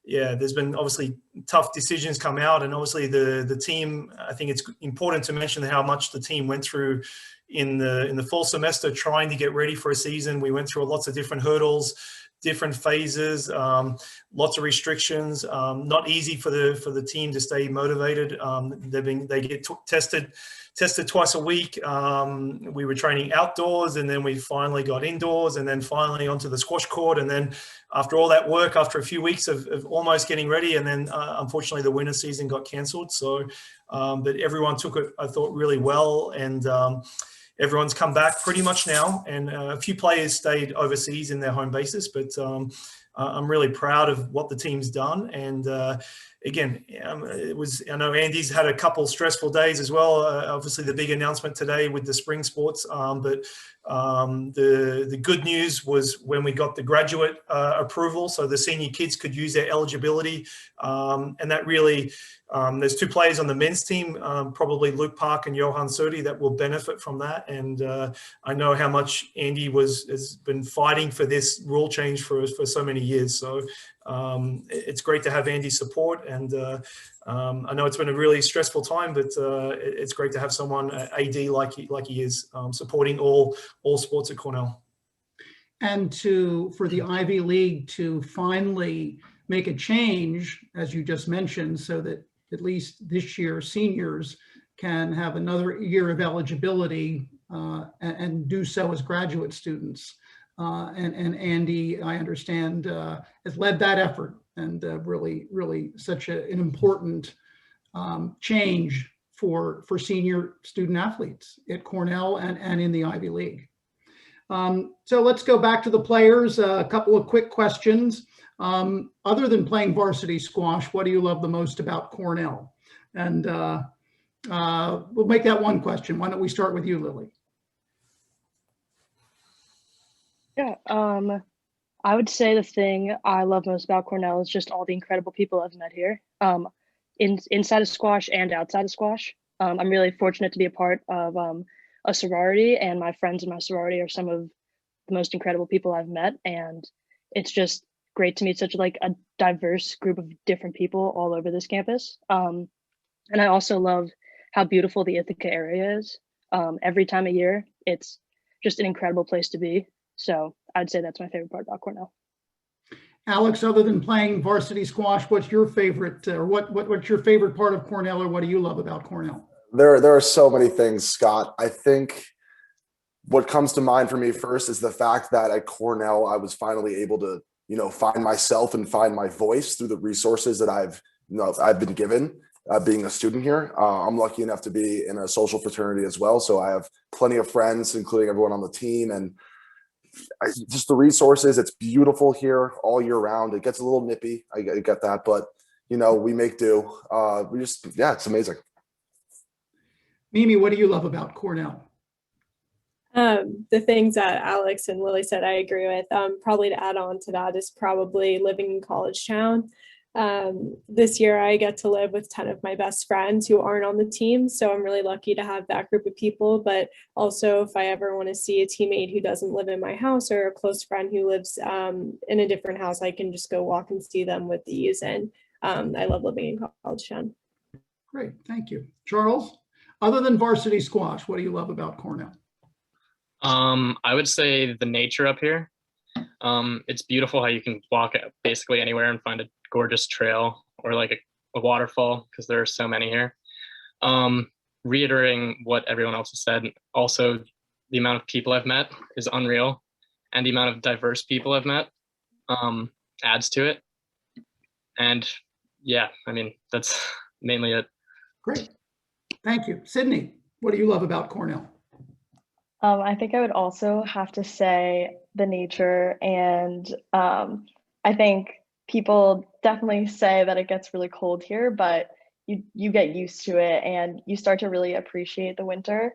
Yeah, there's been obviously tough decisions come out, and obviously the team, I think it's important to mention how much the team went through in the fall semester trying to get ready for a season. We went through lots of different hurdles, different phases, lots of restrictions. Not easy for the team to stay motivated. They get tested twice a week. We were training outdoors, and then we finally got indoors, and then finally onto the squash court. And then after all that work, after a few weeks of almost getting ready, and then unfortunately the winter season got cancelled. So, but everyone took it, I thought, really well, and everyone's come back pretty much now. And a few players stayed overseas in their home bases, but I'm really proud of what the team's done. And again, I know Andy's had a couple stressful days as well. Obviously, the big announcement today with the spring sports, but the good news was when we got the graduate approval, so the senior kids could use their eligibility, and that really. There's two players on the men's team, probably Luke Park and Johan Sodi, that will benefit from that. And I know how much Andy has been fighting for this rule change for so many years. So it's great to have Andy's support. And I know it's been a really stressful time, but it's great to have someone AD like he is, supporting all sports at Cornell. And for the Ivy League to finally make a change, as you just mentioned, so that at least this year seniors can have another year of eligibility and do so as graduate students. And Andy, I understand, has led that effort, and really such an important change for senior student athletes at Cornell and in the Ivy League. So let's go back to the players. A couple of quick questions. Other than playing varsity squash, what do you love the most about Cornell? And we'll make that one question. Why don't we start with you, Lily? Yeah, I would say the thing I love most about Cornell is just all the incredible people I've met here, inside of squash and outside of squash. I'm really fortunate to be a part of a sorority, and my friends in my sorority are some of the most incredible people I've met, and it's just great to meet such like a diverse group of different people all over this campus. And I also love how beautiful the Ithaca area is. Every time of year, it's just an incredible place to be. So I'd say that's my favorite part about Cornell. Alex, other than playing varsity squash, what's your favorite, or what's your favorite part of Cornell, or what do you love about Cornell? There are so many things, Scott. I think what comes to mind for me first is the fact that at Cornell, I was finally able to, find myself and find my voice through the resources that I've been given being a student here. I'm lucky enough to be in a social fraternity as well. So I have plenty of friends, including everyone on the team, and just the resources. It's beautiful here all year round. It gets a little nippy. I get that, but we make do. It's amazing. Mimi, what do you love about Cornell? The things that Alex and Lily said, I agree with. Probably to add on to that is probably living in College Town. This year I get to live with 10 of my best friends who aren't on the team. So I'm really lucky to have that group of people. But also, if I ever want to see a teammate who doesn't live in my house, or a close friend who lives in a different house, I can just go walk and see them with ease. And I love living in College Town. Great, thank you. Charles, other than varsity squash, what do you love about Cornell? I would say the nature up here. It's beautiful how you can walk basically anywhere and find a gorgeous trail or like a waterfall, because there are so many here. Reiterating what everyone else has said, also the amount of people I've met is unreal, and the amount of diverse people I've met adds to it. And yeah, I mean, that's mainly it. Great. Thank you. Sydney, what do you love about Cornell? I think I would also have to say the nature, and I think people definitely say that it gets really cold here, but you get used to it and you start to really appreciate the winter.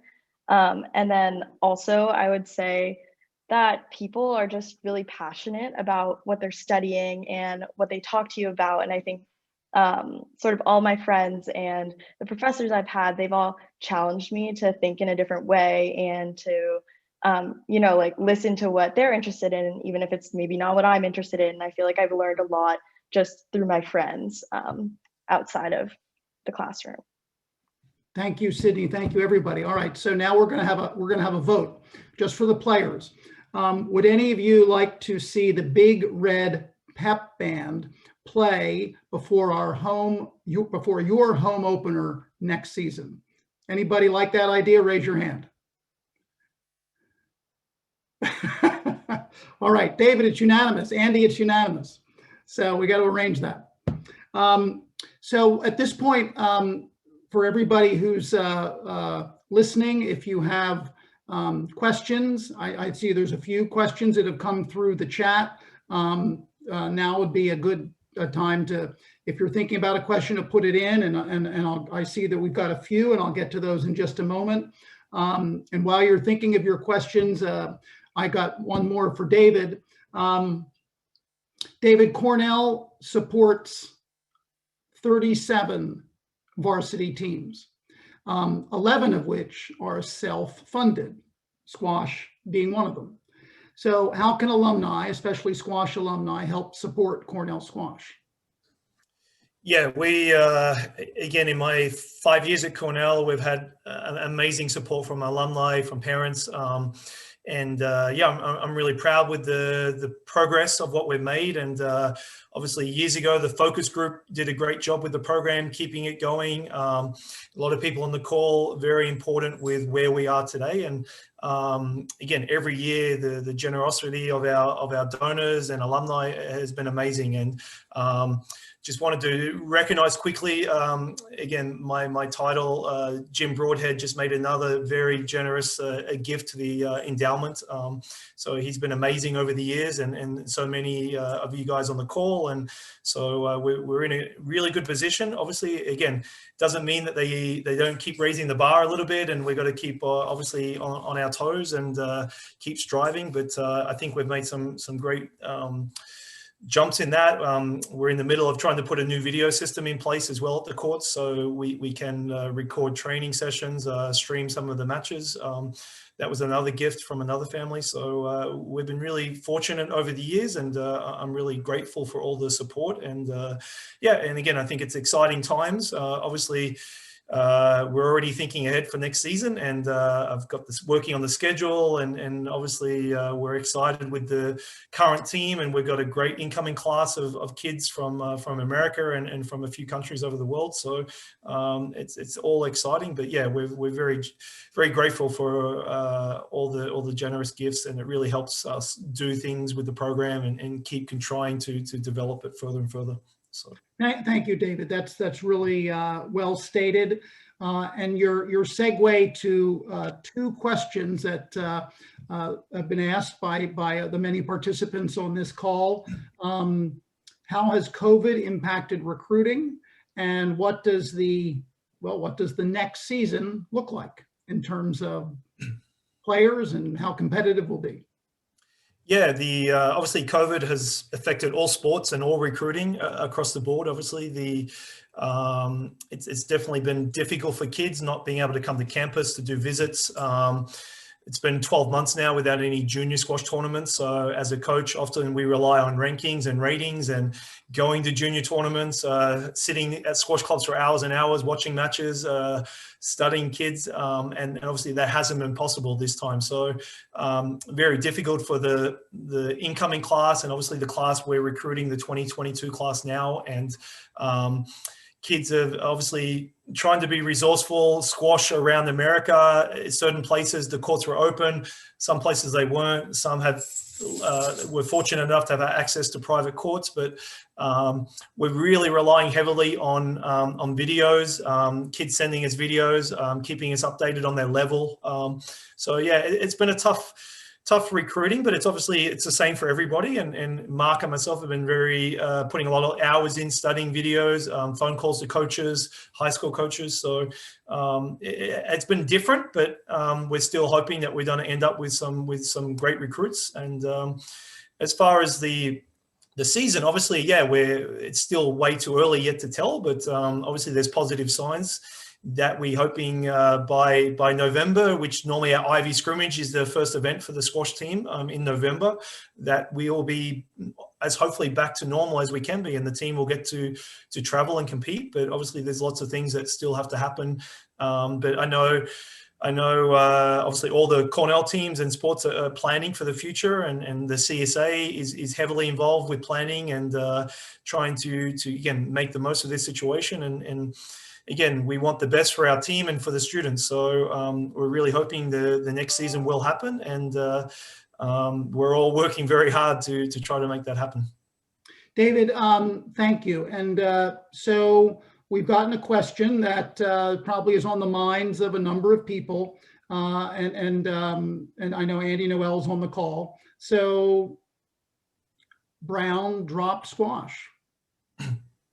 And then also I would say that people are just really passionate about what they're studying and what they talk to you about. And I think sort of all my friends and the professors I've had, they've all challenged me to think in a different way and to, you know, like listen to what they're interested in, even if it's maybe not what I'm interested in. I feel like I've learned a lot just through my friends outside of the classroom. Thank you, Sydney. Thank you, everybody. All right, so now we're going to have a vote just for the players. Would any of you like to see the Big Red Pep Band play before your home opener next season? Anybody like that idea? Raise your hand. All right, David, it's unanimous. Andy, it's unanimous. So we got to arrange that. So at this point, for everybody who's listening, if you have questions, I see there's a few questions that have come through the chat. Now would be a good time to, if you're thinking about a question, to put it in, and I see that we've got a few, and I'll get to those in just a moment. And while you're thinking of your questions, I got one more for David. David, Cornell supports 37 varsity teams, 11 of which are self-funded, squash being one of them. So how can alumni, especially squash alumni, help support Cornell squash? Yeah, we, again, in my 5 years at Cornell, we've had amazing support from alumni, from parents. Yeah, I'm really proud with the progress of what we've made. And obviously years ago, the focus group did a great job with the program, keeping it going. A lot of people on the call, very important with where we are today. And again, every year, the generosity of our donors and alumni has been amazing. And just wanted to recognize quickly, again, my title, Jim Broadhead just made another very generous gift to the endowment. So he's been amazing over the years, and so many of you guys on the call. And so we're in a really good position. Obviously, again, doesn't mean that they don't keep raising the bar a little bit, and we've got to keep obviously on our toes and keep striving. But I think we've made some great jumps in that. We're in the middle of trying to put a new video system in place as well at the courts, so we can record training sessions, stream some of the matches. That was another gift from another family. So we've been really fortunate over the years, and I'm really grateful for all the support. And yeah, and again, I think it's exciting times. Obviously, we're already thinking ahead for next season, and I've got this working on the schedule, and obviously we're excited with the current team, and we've got a great incoming class of kids from America and from a few countries over the world. So it's all exciting, but yeah, we're very grateful for all the generous gifts, and it really helps us do things with the program and keep trying to develop it further and further. So. Thank you, David. That's really well stated. And your segue to two questions that have been asked by the many participants on this call. How has COVID impacted recruiting, and what does the next season look like in terms of players and how competitive we'll be? Yeah, obviously COVID has affected all sports and all recruiting across the board. Obviously, it's definitely been difficult for kids not being able to come to campus to do visits. It's been 12 months now without any junior squash tournaments. So as a coach, often we rely on rankings and ratings and going to junior tournaments, sitting at squash clubs for hours and hours, watching matches, studying kids. And obviously that hasn't been possible this time. So very difficult for the incoming class, and obviously the class we're recruiting, the 2022 class now. And kids are obviously trying to be resourceful. Squash around America, certain places the courts were open, some places they weren't. Some have we're fortunate enough to have access to private courts, but we're really relying heavily on videos, kids sending us videos, keeping us updated on their level. So yeah, it's been a tough recruiting, but it's the same for everybody. And Mark and myself have been very putting a lot of hours in studying videos, phone calls to coaches, high school coaches. So it's been different, but we're still hoping that we're going to end up with some great recruits. And as far as the season, obviously, yeah, it's still way too early yet to tell, but obviously there's positive signs that we're hoping by November, which normally our Ivy scrimmage is the first event for the squash team in November, that we will be as hopefully back to normal as we can be, and the team will get to travel and compete. But obviously there's lots of things that still have to happen. But I know obviously all the Cornell teams and sports are planning for the future, and the CSA is heavily involved with planning and trying to again make the most of this situation. And again, we want the best for our team and for the students. So we're really hoping the next season will happen, and we're all working very hard to try to make that happen. David, thank you. And so we've gotten a question that probably is on the minds of a number of people, and I know Andy Noel's on the call. So Brown dropped squash.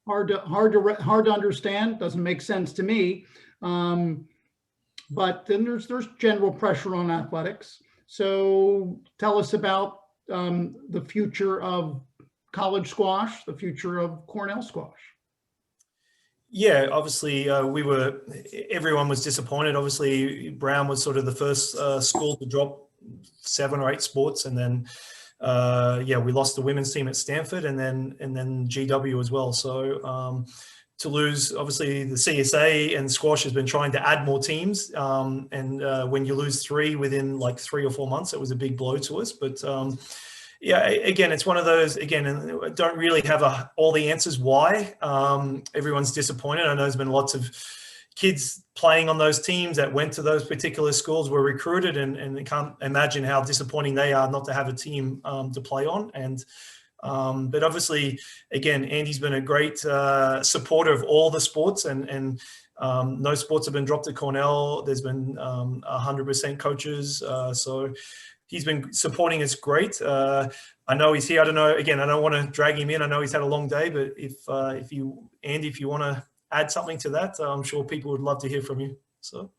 Hard to understand. Doesn't make sense to me. But then there's general pressure on athletics. So tell us about the future of college squash, the future of Cornell squash. Yeah, obviously everyone was disappointed. Obviously Brown was sort of the first school to drop 7 or 8 sports, and then we lost the women's team at Stanford, and then GW as well. So to lose, obviously the CSA and squash has been trying to add more teams, and when you lose 3 within like 3 or 4 months, it was a big blow to us. But yeah, again, it's one of those, again, and I don't really have all the answers why everyone's disappointed. I know there's been lots of kids playing on those teams that went to those particular schools, were recruited, and I can't imagine how disappointing they are not to have a team to play on. And but obviously, again, Andy's been a great supporter of all the sports, and no sports have been dropped at Cornell. There's been 100% coaches, so he's been supporting us great. I know he's here. I don't know. Again, I don't want to drag him in. I know he's had a long day, but if you want to add something to that, I'm sure people would love to hear from you. So.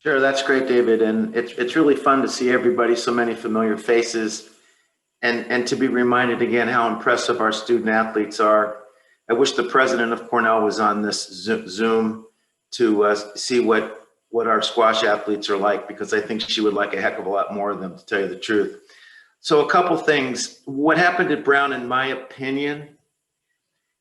Sure, that's great, David. And it's really fun to see everybody, so many familiar faces, and to be reminded again how impressive our student athletes are. I wish the president of Cornell was on this Zoom to see what our squash athletes are like, because I think she would like a heck of a lot more of them, to tell you the truth. So a couple things. What happened at Brown, in my opinion,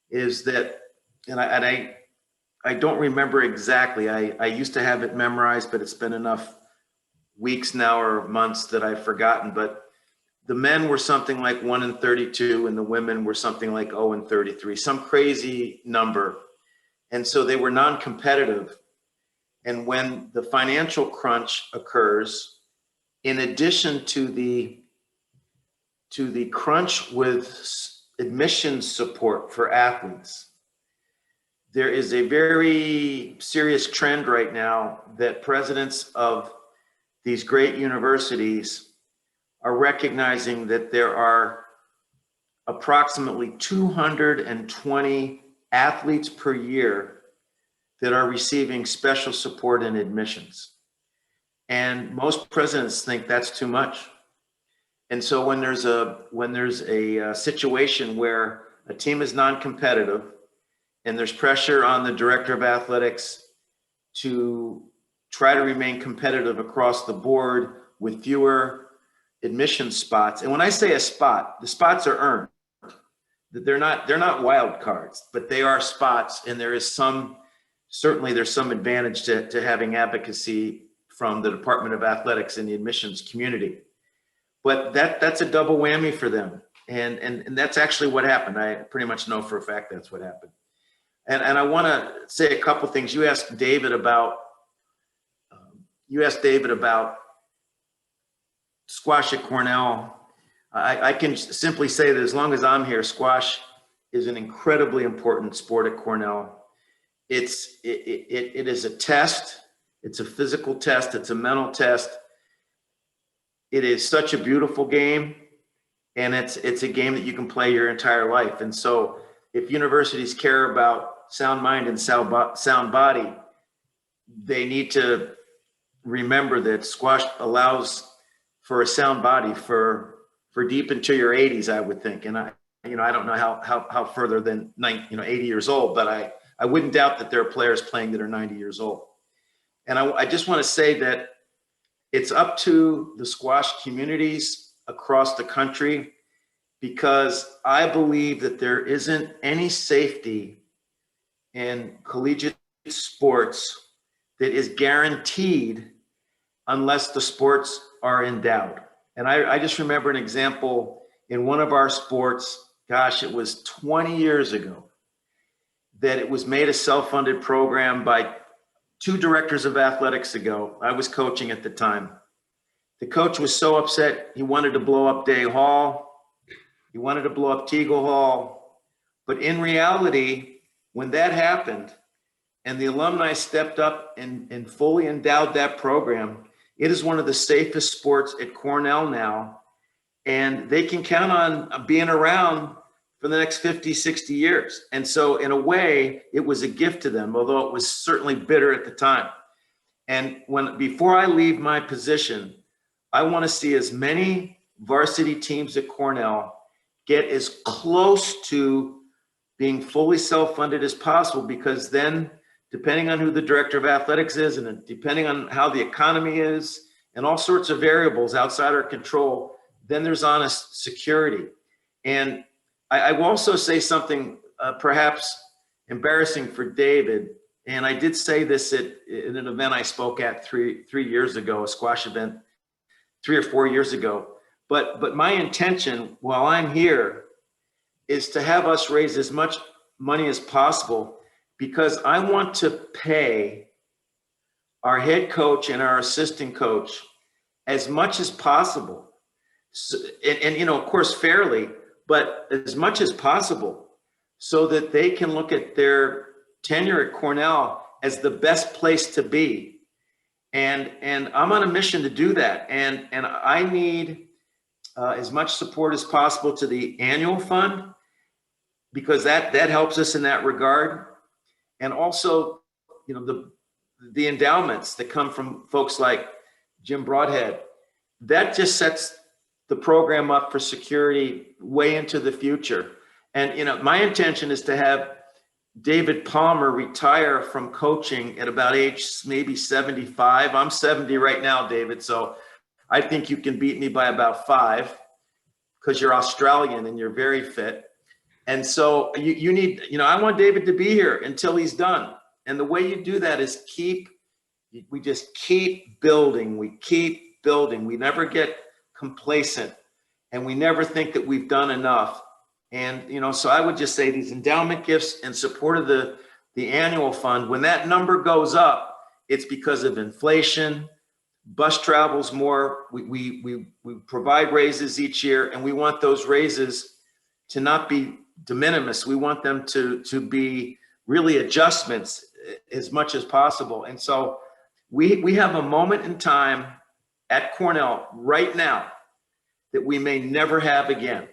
is that, and I don't remember exactly. I used to have it memorized, but it's been enough weeks now or months that I've forgotten. But the men were something like 1-32, and the women were something like 0-33, some crazy number. And so they were non-competitive. And when the financial crunch occurs, in addition to the crunch with admissions support for athletes, there is a very serious trend right now that presidents of these great universities are recognizing that there are approximately 220 athletes per year that are receiving special support in admissions. And most presidents think that's too much. And so when there's a situation where a team is non-competitive, and there's pressure on the director of athletics to try to remain competitive across the board with fewer admission spots. And when I say a spot, the spots are earned. They're not wild cards, but they are spots. And there is certainly there's some advantage to having advocacy from the Department of Athletics and the admissions community. But that's a double whammy for them. And that's actually what happened. I pretty much know for a fact that's what happened. And I want to say a couple things. You asked David about squash at Cornell. I can simply say that as long as I'm here, squash is an incredibly important sport at Cornell. It is a test. It's a physical test. It's a mental test. It is such a beautiful game, and it's a game that you can play your entire life. And so if universities care about sound mind and sound body, they need to remember that squash allows for a sound body for deep into your 80s, I would think. And I don't know how further than 80 years old, but I wouldn't doubt that there are players playing that are 90 years old. And I just want to say that it's up to the squash communities across the country, because I believe that there isn't any safety in collegiate sports that is guaranteed unless the sports are endowed. And I just remember an example in one of our sports, gosh, it was 20 years ago, that it was made a self-funded program by two directors of athletics ago. I was coaching at the time. The coach was so upset, he wanted to blow up Day Hall. He wanted to blow up Teagle Hall. But in reality, when that happened and the alumni stepped up and fully endowed that program, it is one of the safest sports at Cornell now. And they can count on being around for the next 50, 60 years. And so in a way, it was a gift to them, although it was certainly bitter at the time. And before I leave my position, I want to see as many varsity teams at Cornell get as close to being fully self-funded as possible, because then, depending on who the director of athletics is and depending on how the economy is and all sorts of variables outside our control, then there's honest security. And I will also say something perhaps embarrassing for David. And I did say this at an event I spoke at three years ago, a squash event 3 or 4 years ago. But my intention while I'm here is to have us raise as much money as possible, because I want to pay our head coach and our assistant coach as much as possible. So, and of course, fairly, but as much as possible, so that they can look at their tenure at Cornell as the best place to be. And I'm on a mission to do that. And I need as much support as possible to the annual fund, because that helps us in that regard. And also, the endowments that come from folks like Jim Broadhead, that just sets the program up for security way into the future. And my intention is to have David Palmer retire from coaching at about age maybe 75. I'm 70 right now, David, so I think you can beat me by about 5, because you're Australian and you're very fit. And so you need, I want David to be here until he's done. And the way you do that is we just keep building. We keep building. We never get complacent, and we never think that we've done enough. And, so I would just say these endowment gifts in support of the annual fund, when that number goes up, it's because of inflation, bus travels more. We provide raises each year, and we want those raises to not be de minimis. We want them to be really adjustments as much as possible. And so we have a moment in time at Cornell right now that we may never have again.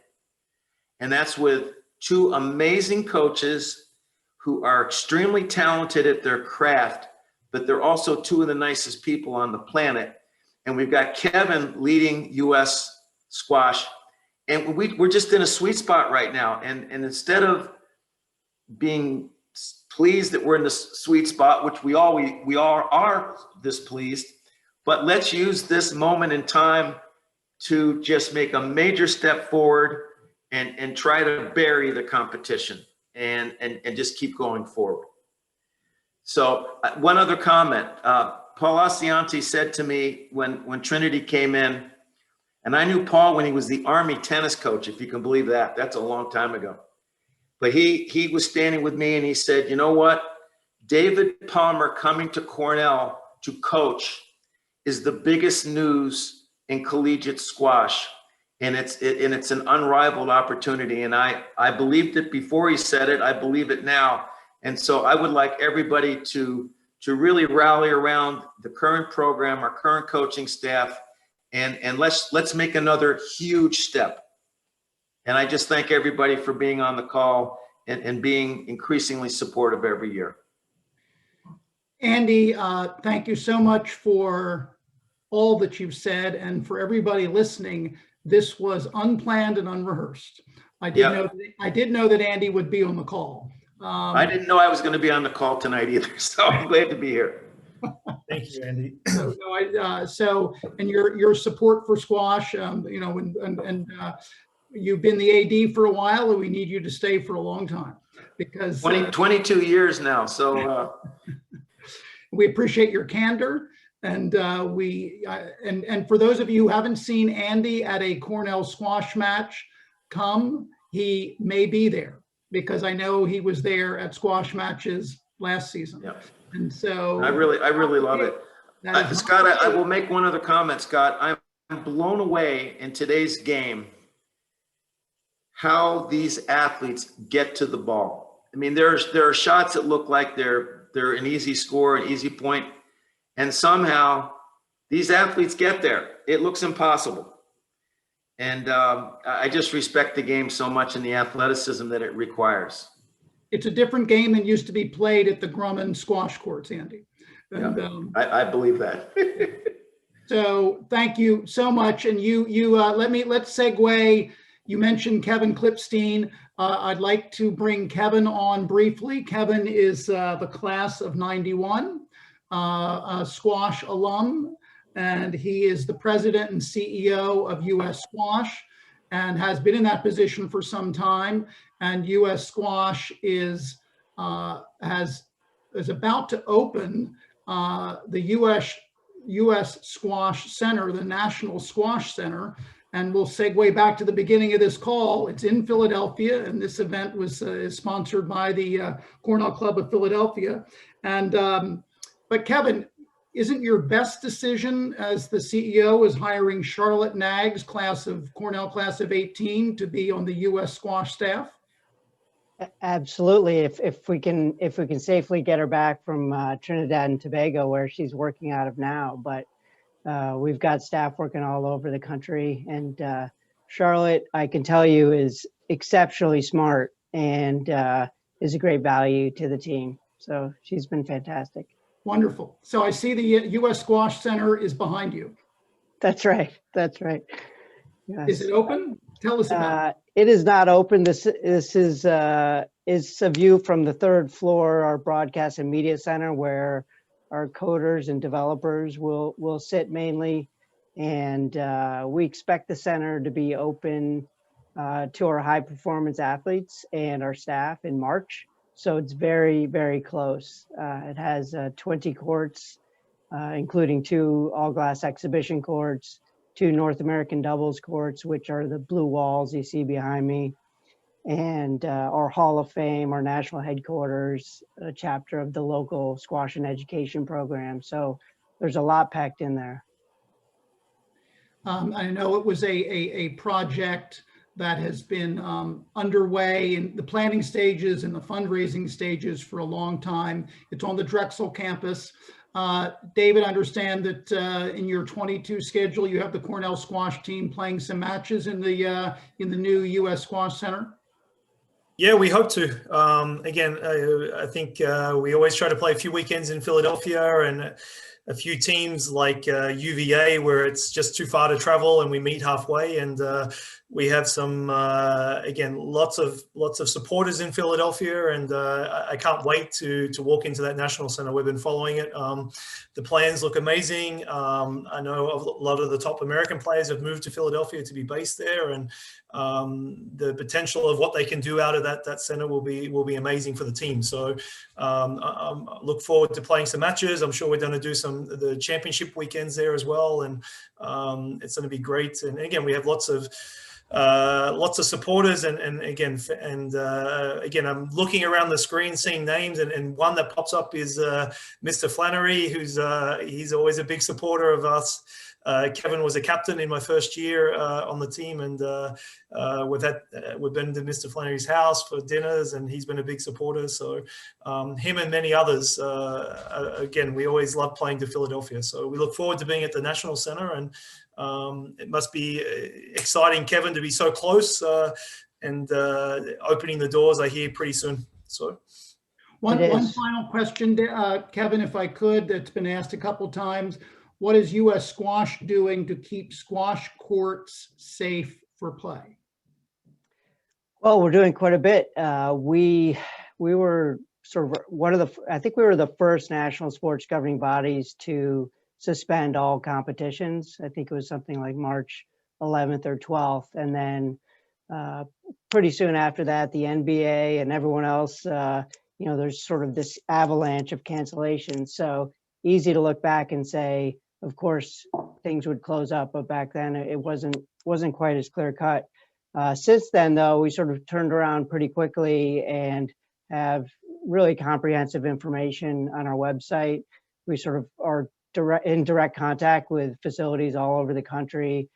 And that's with 2 amazing coaches who are extremely talented at their craft, but they're also 2 of the nicest people on the planet. And we've got Kevin leading US squash, and we're just in a sweet spot right now. And instead of being pleased that we're in the sweet spot, which we all are displeased, but let's use this moment in time to just make a major step forward and try to bury the competition and just keep going forward. So one other comment, Paul Asianti said to me when Trinity came in, and I knew Paul when he was the Army tennis coach, if you can believe that. That's a long time ago. But he was standing with me and he said, you know what? David Palmer coming to Cornell to coach is the biggest news in collegiate squash. And it's an unrivaled opportunity. And I believed it before he said it. I believe it now. And so I would like everybody to really rally around the current program, our current coaching staff, and let's make another huge step. And I just thank everybody for being on the call and being increasingly supportive every year. Andy, thank you so much for all that you've said, and for everybody listening. This was unplanned and unrehearsed. I did know that Andy would be on the call. I didn't know I was going to be on the call tonight either, so I'm glad to be here. Thank you, Andy. And your support for squash, you know, and you've been the AD for a while, and we need you to stay for a long time, because 22 years now. So we appreciate your candor. And and for those of you who haven't seen Andy at a Cornell squash match, he may be there, because I know he was there at squash matches last season. Yep. And so I really love it. Scott, I will make one other comment, Scott. I'm blown away in today's game how these athletes get to the ball. I mean, there are shots that look like they're an easy score, an easy point, and somehow these athletes get there. It looks impossible. And I just respect the game so much and the athleticism that it requires. It's a different game than used to be played at the Grumman squash courts, Andy. And, yeah, I believe that. So thank you so much. And let's segue. You mentioned Kevin Klipstein. I'd like to bring Kevin on briefly. Kevin is the class of '91, a squash alum, and he is the president and CEO of US Squash, and has been in that position for some time. And US Squash is about to open the US Squash Center, the National Squash Center. And we'll segue back to the beginning of this call. It's in Philadelphia, and this event was sponsored by the Cornell Club of Philadelphia. And but Kevin, isn't your best decision as the CEO is hiring Charlotte Nagg's Cornell class of 18 to be on the US Squash staff? Absolutely. If we can safely get her back from Trinidad and Tobago, where she's working out of now. But we've got staff working all over the country, and Charlotte, I can tell you, is exceptionally smart and is a great value to the team. So she's been fantastic. Wonderful. So I see the US Squash Center is behind you. That's right. That's right. Yes. Is it open? Tell us about it. It is not open. This is a view from the third floor, our broadcast and media center, where our coders and developers will sit mainly. And we expect the center to be open to our high performance athletes and our staff in March. So it's very, very close. It has 20 courts, including 2 all-glass exhibition courts, 2 North American doubles courts, which are the blue walls you see behind me, and our Hall of Fame, our national headquarters, a chapter of the local squash and education program. So there's a lot packed in there. I know it was a project that has been underway in the planning stages and the fundraising stages for a long time. It's on the Drexel campus. David, I understand that in your 22 schedule, you have the Cornell squash team playing some matches in the new US Squash Center. Yeah, we hope to. Again, I think we always try to play a few weekends in Philadelphia, and a few teams like UVA, where it's just too far to travel and we meet halfway. And we have some, again, lots of supporters in Philadelphia, and I can't wait to walk into that National Center. We've been following it. The plans look amazing. I know a lot of the top American players have moved to Philadelphia to be based there, and the potential of what they can do out of that center will be amazing for the team. So I look forward to playing some matches. I'm sure we're going to do the championship weekends there as well, and it's going to be great. And again, we have lots of supporters, and again, I'm looking around the screen seeing names, and one that pops up is Mr. Flannery, who's he's always a big supporter of us. Kevin was a captain in my first year on the team, and we've been to Mr. Flannery's house for dinners, and he's been a big supporter. So him and many others, again, we always love playing to Philadelphia. So we look forward to being at the National Center, and it must be exciting, Kevin, to be so close and opening the doors, I hear, pretty soon. So. One final question, Kevin, if I could, that's been asked a couple times. What is U.S. Squash doing to keep squash courts safe for play? Well, we're doing quite a bit. We were sort of I think we were the first national sports governing bodies to suspend all competitions. I think it was something like March 11th or 12th. And then pretty soon after that, the NBA and everyone else, there's sort of this avalanche of cancellations. So easy to look back and say, of course, things would close up, but back then it wasn't quite as clear cut. Since then, though, we sort of turned around pretty quickly and have really comprehensive information on our website. We sort of are in direct contact with facilities all over the country,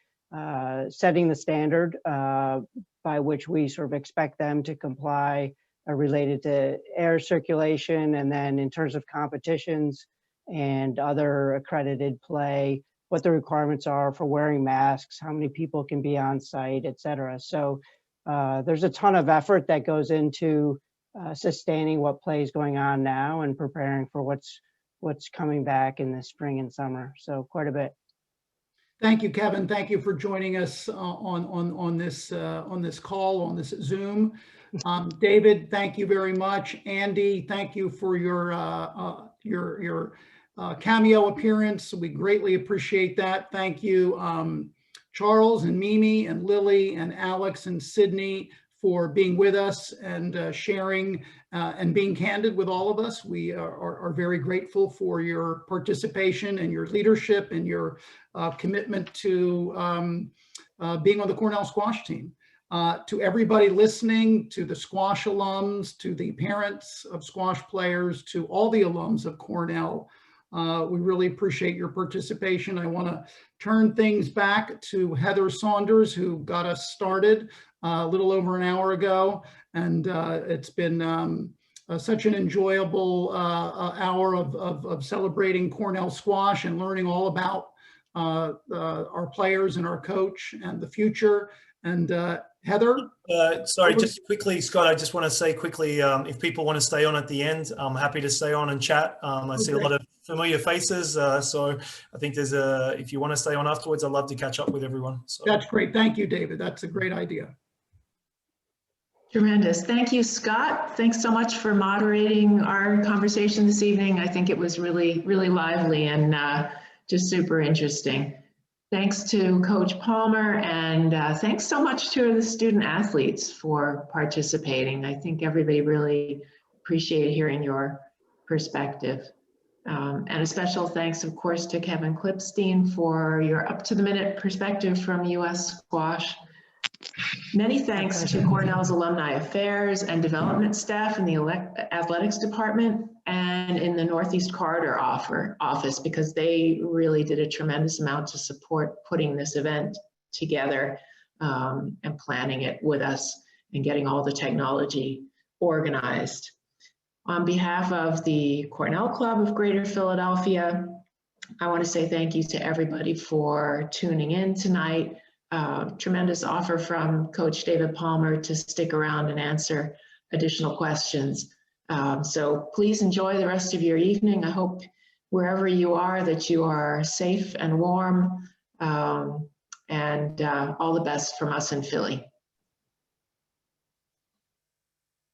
setting the standard by which we sort of expect them to comply related to air circulation, and then in terms of competitions and other accredited play, what the requirements are for wearing masks, how many people can be on site, et cetera. So there's a ton of effort that goes into sustaining what play is going on now and preparing for what's coming back in the spring and summer. So quite a bit. Thank you, Kevin. Thank you for joining us on this call, on this Zoom. David, thank you very much. Andy, thank you for your cameo appearance. We greatly appreciate that. Thank you, Charles and Mimi and Lily and Alex and Sydney, for being with us and sharing and being candid with all of us. We are very grateful for your participation and your leadership and your commitment to being on the Cornell squash team. To everybody listening, to the squash alums, to the parents of squash players, to all the alums of Cornell, we really appreciate your participation. I want to turn things back to Heather Saunders, who got us started a little over an hour ago. And it's been such an enjoyable hour of celebrating Cornell squash and learning all about our players and our coach and the future. And Heather? Sorry, just quickly, Scott, I just want to say quickly, if people want to stay on at the end, I'm happy to stay on and chat. I see a lot of familiar faces. So I think if you want to stay on afterwards, I'd love to catch up with everyone. So. That's great. Thank you, David. That's a great idea. Tremendous. Thank you, Scott. Thanks so much for moderating our conversation this evening. I think it was really, really lively and just super interesting. Thanks to Coach Palmer, and thanks so much to the student athletes for participating. I think everybody really appreciated hearing your perspective. And a special thanks, of course, to Kevin Klipstein for your up-to-the-minute perspective from U.S. Squash. Many thanks to Cornell's Alumni Affairs and Development staff in the Athletics Department and in the Northeast Corridor office, because they really did a tremendous amount to support putting this event together and planning it with us and getting all the technology organized. On behalf of the Cornell Club of Greater Philadelphia, I want to say thank you to everybody for tuning in tonight. Tremendous offer from Coach David Palmer to stick around and answer additional questions. So please enjoy the rest of your evening. I hope wherever you are that you are safe and warm, and all the best from us in Philly.